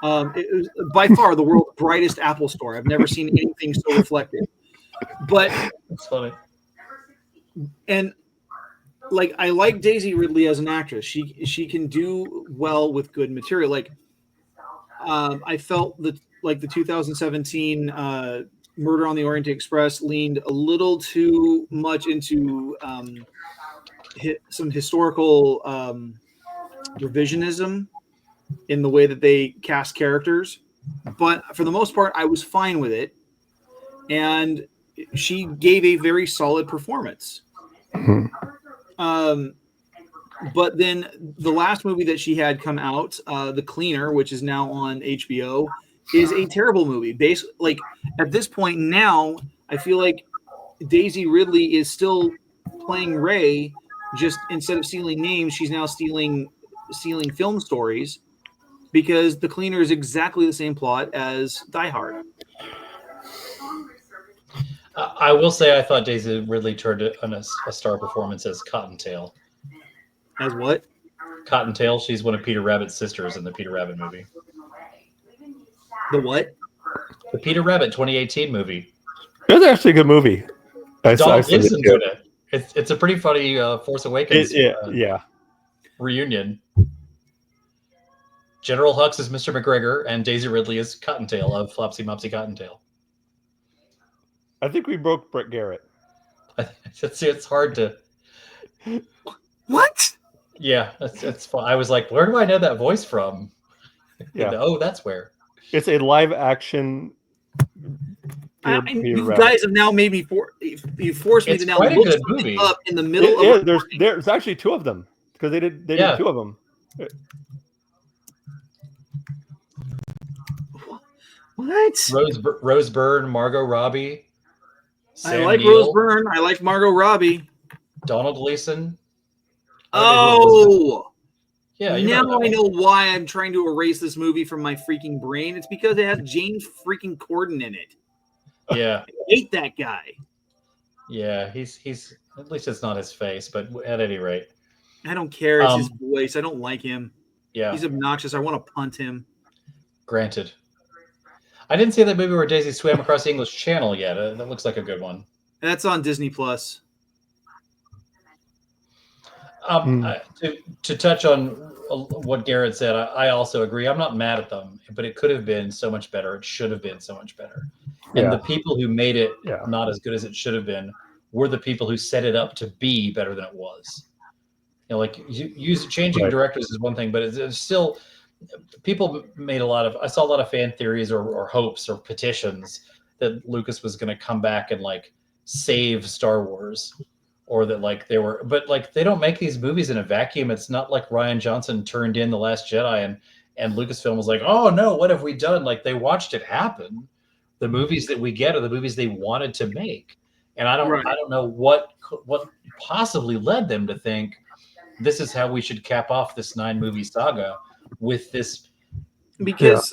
D: It was by far the world's brightest Apple store. I've never seen anything so reflective. But
C: that's funny.
D: And like, I like Daisy Ridley as an actress. She can do well with good material. Like, I felt that like the 2017 Murder on the Orient Express leaned a little too much into some historical revisionism in the way that they cast characters. But for the most part, I was fine with it. And she gave a very solid performance. But then the last movie that she had come out, The Cleaner, which is now on HBO, is a terrible movie. Basically, like, at this point now, I feel like Daisy Ridley is still playing Rey, just instead of stealing names, she's now stealing film stories, because The Cleaner is exactly the same plot as Die Hard.
C: I will say I thought Daisy Ridley turned on a star performance as Cottontail.
D: As what?
C: Cottontail. She's one of Peter Rabbit's sisters in the Peter Rabbit movie.
D: The what?
C: The Peter Rabbit 2018 movie.
E: It was actually a good movie.
C: Donald Gleason's in it. It's a pretty funny Force Awakens reunion. General Hux is Mr. McGregor, and Daisy Ridley is Cottontail of Flopsy Mopsy Cottontail.
E: I think we broke Brett Garrett.
C: It's hard to.
D: What?
C: Yeah, it's fun. I was like, where do I know that voice from?
E: Yeah.
C: Oh, that's where.
E: It's a live action.
D: You guys have now made me you forced me to now look something up in the middle of.
E: There's actually two of them because they did two of them.
D: What?
C: Rose Byrne, Margot Robbie.
D: Sam Neill, Rose Byrne. I like Margot Robbie.
C: Donald Gleason.
D: Oh.
C: Yeah.
D: Now I know why I'm trying to erase this movie from my freaking brain. It's because it has James freaking Corden in it.
C: Yeah.
D: I hate that guy.
C: Yeah, he's at least it's not his face, but at any rate.
D: I don't care. It's his voice. I don't like him.
C: Yeah.
D: He's obnoxious. I want to punt him.
C: Granted. I didn't see that movie where Daisy swam across the English Channel yet. That looks like a good one.
D: That's on Disney Plus.
C: To touch on what Garrett said, I also agree. I'm not mad at them, but it could have been so much better. It should have been so much better. And the people who made it not as good as it should have been were the people who set it up to be better than it was. You know, like changing directors is one thing, but it's still. People made I saw a lot of fan theories or hopes or petitions that Lucas was going to come back and like save Star Wars, or that like but like they don't make these movies in a vacuum. It's not like Rian Johnson turned in The Last Jedi and Lucasfilm was like, oh no, what have we done? Like they watched it happen. The movies that we get are the movies they wanted to make. And I don't know what possibly led them to think this is how we should cap off this 9-movie saga with this
D: because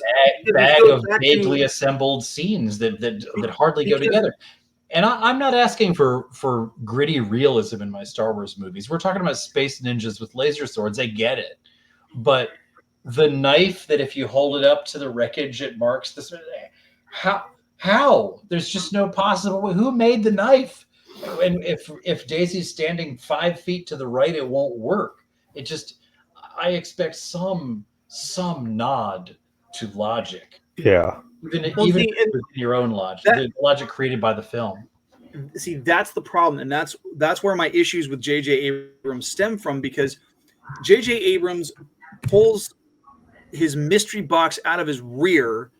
C: bag of vaguely assembled scenes that hardly go together. And I'm not asking for gritty realism in my Star Wars movies. We're talking about space ninjas with laser swords. I get it. But the knife that if you hold it up to the wreckage, it marks this. How? There's just no possible way. Who made the knife? And if Daisy's standing 5 feet to the right, it won't work. It just, I expect some nod to logic.
E: Yeah.
C: Even within your own logic, the logic created by the film.
D: See, that's the problem, and that's where my issues with J.J. Abrams stem from, because J.J. Abrams pulls his mystery box out of his rear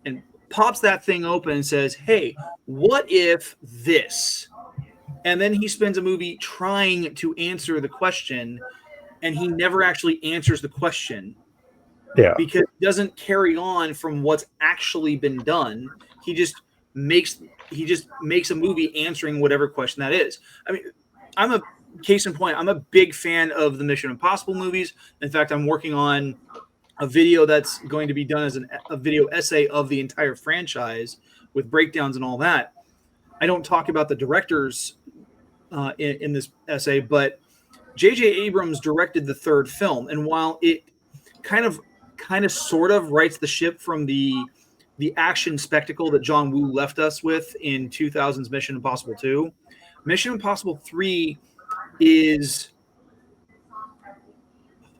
D: and pops that thing open and says, "Hey, what if this?" And then he spends a movie trying to answer the question, and he never actually answers the question.
E: Yeah.
D: Because it doesn't carry on from what's actually been done. He just makes a movie answering whatever question that is. I mean, I'm a case in point. I'm a big fan of the Mission Impossible movies. In fact, I'm working on a video that's going to be done as a video essay of the entire franchise with breakdowns and all that. I don't talk about the directors in this essay, but J.J. Abrams directed the third film, and while it kind of sort of rights the ship from the action spectacle that John Woo left us with in 2000's Mission Impossible 2, Mission Impossible 3 is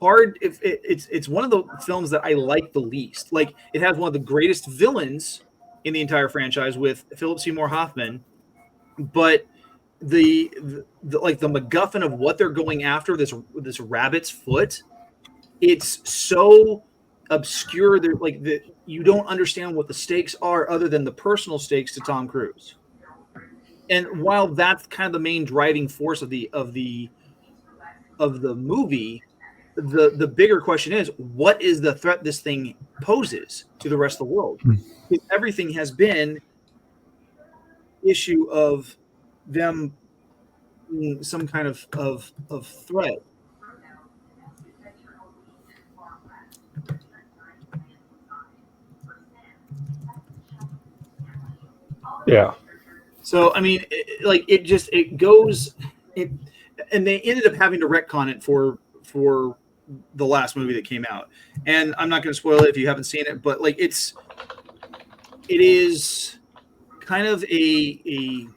D: hard. It's one of the films that I like the least. Like, it has one of the greatest villains in the entire franchise with Philip Seymour Hoffman, but the MacGuffin of what they're going after, this rabbit's foot, it's so obscure that you don't understand what the stakes are other than the personal stakes to Tom Cruise. And while that's kind of the main driving force of the movie, the bigger question is, what is the threat this thing poses to the rest of the world? Because everything has been issue of them being some kind of threat.
E: Yeah.
D: So, I mean, and they ended up having to retcon it for the last movie that came out. And I'm not going to spoil it if you haven't seen it, but like, it is kind of a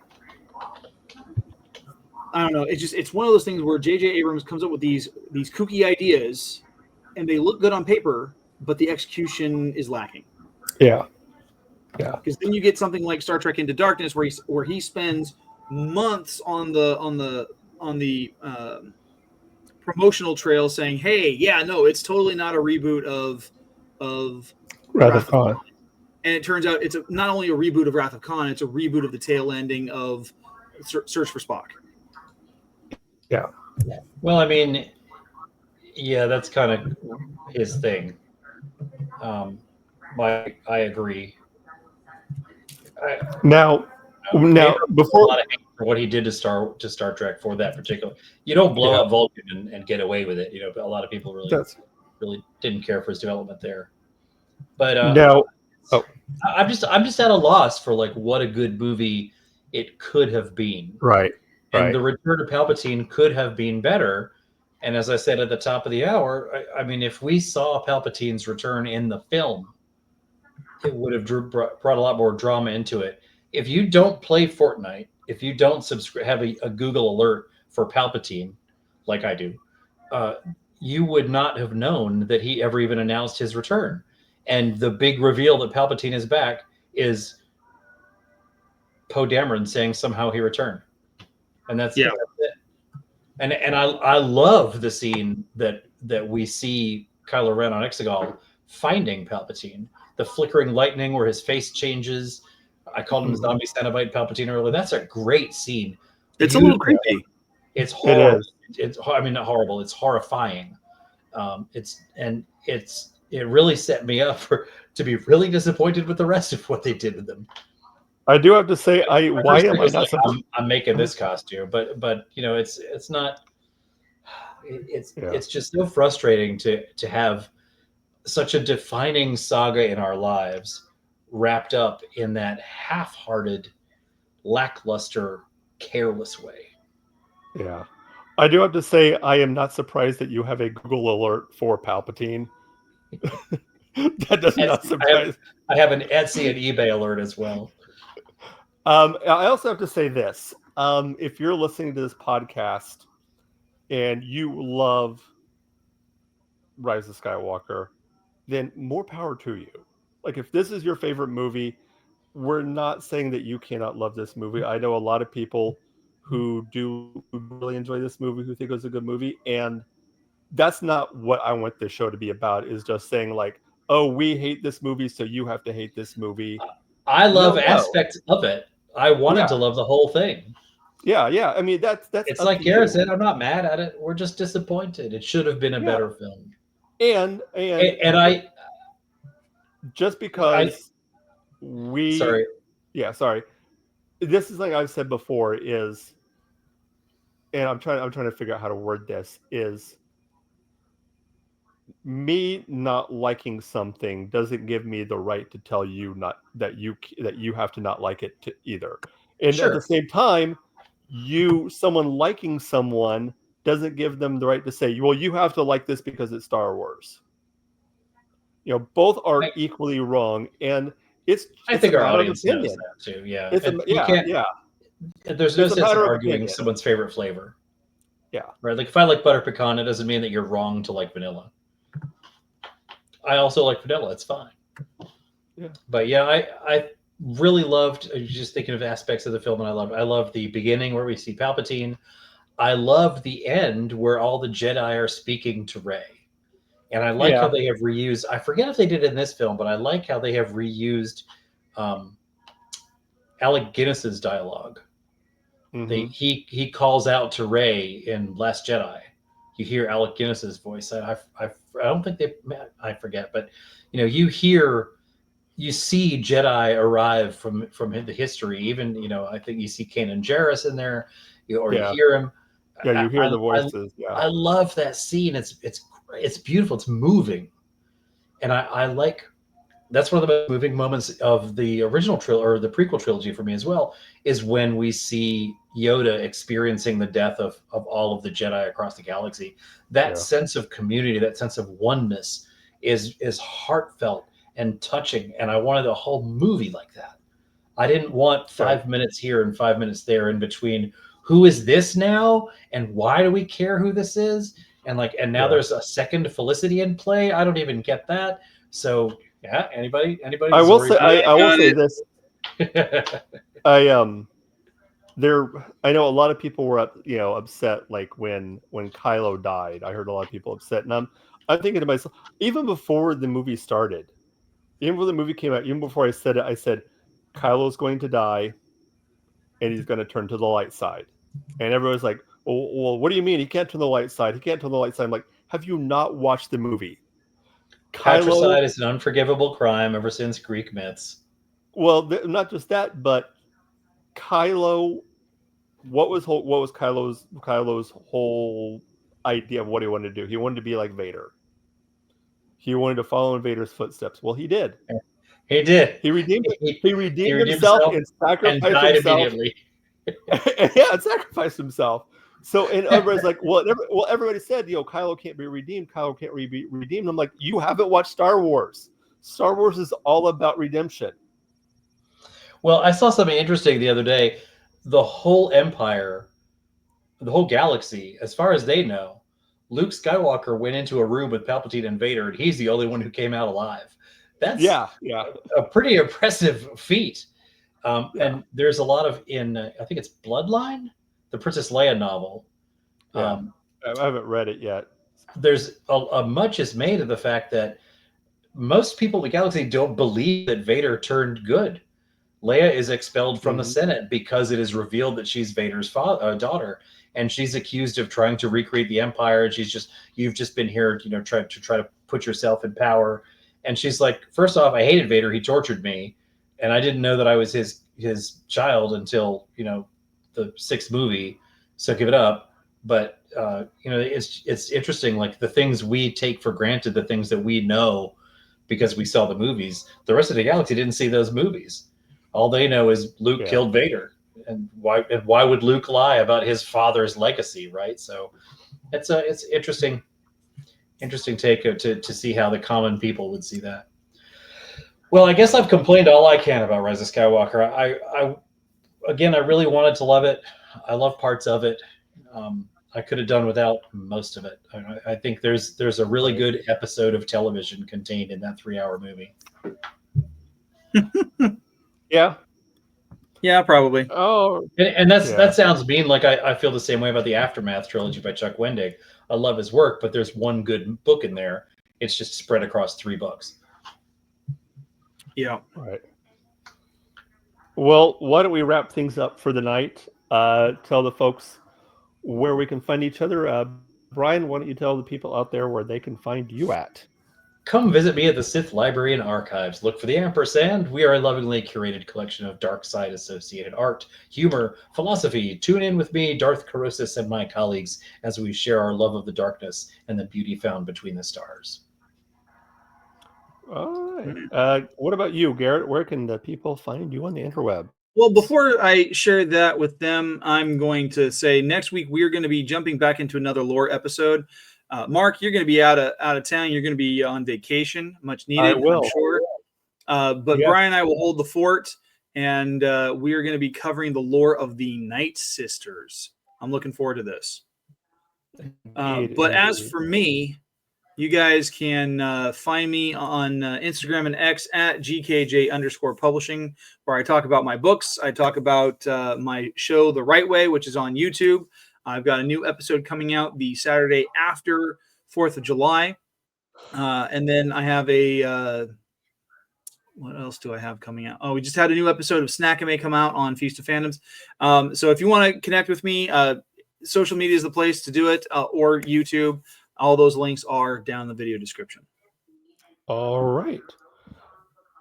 D: I don't know. It's one of those things where J.J. Abrams comes up with these kooky ideas, and they look good on paper, but the execution is lacking.
E: Yeah. Yeah.
D: Because then you get something like Star Trek Into Darkness, where he spends months on the promotional trail saying, "Hey, yeah, no, it's totally not a reboot of
E: Wrath of Khan."
D: And it turns out it's not only a reboot of Wrath of Khan, it's a reboot of the tail ending of Search for Spock.
E: Yeah.
C: Well, I mean, yeah, that's kind of his thing. I agree.
E: Now, before
C: a lot of hate for what he did to Star Trek for that particular, you don't blow up Vulcan and get away with it. You know, a lot of people really didn't care for his development there. But I'm just at a loss for like what a good movie it could have been.
E: Right.
C: And the Return of Palpatine could have been better. And as I said at the top of the hour, I mean, if we saw Palpatine's return in the film, it would have brought a lot more drama into it. If you don't play Fortnite, if you don't have a Google alert for Palpatine, like I do, you would not have known that he ever even announced his return. And the big reveal that Palpatine is back is Poe Dameron saying somehow he returned. And that's it. And I love the scene that we see Kylo Ren on Exegol finding Palpatine. The flickering lightning where his face changes. I called him Zombie Cenobite Palpatine earlier. That's a great scene.
D: It's a little creepy.
C: It's horrible.
E: It is.
C: Not horrible. It's horrifying. It really set me up to be really disappointed with the rest of what they did with them.
E: I do have to say, why am I not?
C: I'm making this costume, but you know, it's not. It's just so frustrating to have such a defining saga in our lives wrapped up in that half-hearted, lackluster, careless way.
E: Yeah. I do have to say, I am not surprised that you have a Google alert for Palpatine. That does not surprise.
C: I have an Etsy and eBay alert as well.
E: I also have to say this. If you're listening to this podcast and you love Rise of Skywalker, then more power to you. Like, if this is your favorite movie, we're not saying that you cannot love this movie. I know a lot of people who do really enjoy this movie, who think it was a good movie, and that's not what I want this show to be about, is just saying like, oh, we hate this movie, so you have to hate this movie.
C: I love
E: No.
C: aspects of it. I wanted to love the whole thing.
E: Yeah. I mean, that's
C: it's like Garrett said, I'm not mad at it. We're just disappointed. It should have been a better film.
E: And
C: I
E: just because
C: sorry.
E: This is like I've said before is, and I'm trying to figure out how to word this, is me not liking something doesn't give me the right to tell you that you have to not like it either. And at the same time, someone liking someone doesn't give them the right to say, well, you have to like this because it's Star Wars. You know, both are equally wrong, and
C: I think our audience knows that too. Yeah, There's no sense in arguing someone's favorite flavor.
E: Yeah,
C: right. Like if I like butter pecan, it doesn't mean that you're wrong to like vanilla. I also like vanilla. It's fine.
E: Yeah,
C: but yeah, I really loved, just thinking of aspects of the film, and I love the beginning where we see Palpatine. I love the end where all the Jedi are speaking to Rey. And I like how they have reused, I forget if they did it in this film, but I like how they have reused Alec Guinness's dialogue. Mm-hmm. He calls out to Rey in Last Jedi. You hear Alec Guinness's voice. I don't think I forget, but you know, you see Jedi arrive from the history. Even, you know, I think you see Kanan Jarrus in there, you hear him.
E: Yeah, you hear the voices.
C: I love that scene. It's beautiful. It's moving, and I like. That's one of the most moving moments of the original trilogy, or the prequel trilogy for me as well, is when we see Yoda experiencing the death of all of the Jedi across the galaxy. That sense of community, that sense of oneness is heartfelt and touching. And I wanted a whole movie like that. I didn't want 5 minutes here and 5 minutes there in between. Who is this now? And why do we care who this is? And now there's a second Felicity in play. I don't even get that. So yeah, anybody?
E: I will say this. I know a lot of people were upset like when Kylo died. I heard a lot of people upset, and I'm thinking to myself, even before the movie started, even before the movie came out, even before I said it, I said Kylo's going to die, and he's going to turn to the light side. And everyone's like, well, what do you mean? He can't turn the light side. He can't turn the light side. I'm like, have you not watched the movie?
C: Patricide is an unforgivable crime ever since Greek myths.
E: Well, not just that, but Kylo. What was Kylo's whole idea of what he wanted to do? He wanted to be like Vader. He wanted to follow in Vader's footsteps. Well, he did.
C: He did.
E: He redeemed himself and sacrificed
C: and died
E: himself.
C: Immediately.
E: And sacrificed himself. So, and everybody's like, well, everybody said, Kylo can't be redeemed. Kylo can't be redeemed. I'm like, you haven't watched Star Wars. Star Wars is all about redemption.
C: Well, I saw something interesting the other day. The whole empire, the whole galaxy, as far as they know, Luke Skywalker went into a room with Palpatine and Vader, and he's the only one who came out alive. That's a pretty impressive feat. And there's a lot of I think it's Bloodline, the Princess Leia novel.
E: I haven't read it yet.
C: There's a much is made of the fact that most people in the galaxy don't believe that Vader turned good. Leia is expelled from the Senate because it is revealed that she's Vader's daughter, and she's accused of trying to recreate the Empire. And you've just been here, try to put yourself in power. And she's like, first off, I hated Vader. He tortured me, and I didn't know that I was his child until the sixth movie. So give it up. But it's interesting, like the things we take for granted, the things that we know because we saw the movies. The rest of the galaxy didn't see those movies. All they know is Luke killed Vader, and why would Luke lie about his father's legacy, right? So it's interesting take to see how the common people would see that. Well, I guess I've complained all I can about Rise of Skywalker. I really wanted to love it. I love parts of it. I could have done without most of it. I think there's a really good episode of television contained in that 3-hour movie.
E: Yeah.
D: Yeah, probably.
E: Oh,
C: And that sounds mean. Like I feel the same way about the Aftermath trilogy by Chuck Wendig. I love his work, but there's one good book in there. It's just spread across 3 books.
D: Yeah.
E: right. Well, why don't we wrap things up for the night? Tell the folks where we can find each other. Brian, why don't you tell the people out there where they can find you at?
C: Come visit me at the Sith Library and Archives. Look for the ampersand. We are a lovingly curated collection of dark side associated art, humor, philosophy. Tune in with me, Darth Carosis, and my colleagues as we share our love of the darkness and the beauty found between the stars.
E: All right. What about you, Garrett? Where can the people find you on the interweb?
D: Well, before I share that with them, I'm going to say next week we're going to be jumping back into another lore episode. Mark, you're going to be out of town. You're going to be on vacation, much needed,
E: I will.
D: I'm sure. But Brian and I will hold the fort, and we are going to be covering the lore of the Night Sisters. I'm looking forward to this. But as for me, you guys can find me on Instagram and X at GKJ_publishing, where I talk about my books. I talk about my show, The Right Way, which is on YouTube. I've got a new episode coming out the Saturday after 4th of July. And then I have what else do I have coming out? Oh, we just had a new episode of Snackame come out on Feast of Fandoms. So if you want to connect with me, social media is the place to do it, or YouTube. All those links are down in the video description. All
E: right.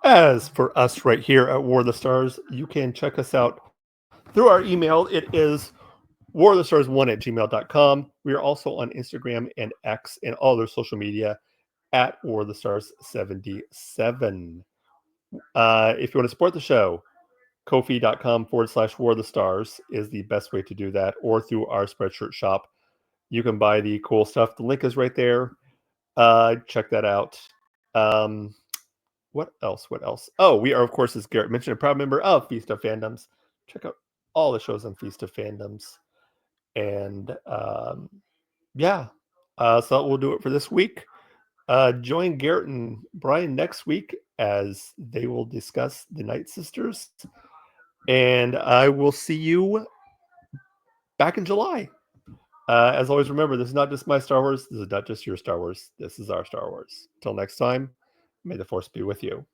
E: As for us right here at War of the Stars, you can check us out through our email. It is warofthestars1@gmail.com. We are also on Instagram and X and all other social media at warofthestars77. If you want to support the show, Ko-fi.com/War of the Stars is the best way to do that, or through our Spreadshirt shop. You can buy the cool stuff. The link is right there. Check that out. What else? Oh, we are, of course, as Garrett mentioned, a proud member of Feast of Fandoms. Check out all the shows on Feast of Fandoms. And so that will do it for this week. Join Garrett and Brian next week as they will discuss the Night Sisters. And I will see you back in July. As always, remember, this is not just my Star Wars. This is not just your Star Wars. This is our Star Wars. Till next time, may the Force be with you.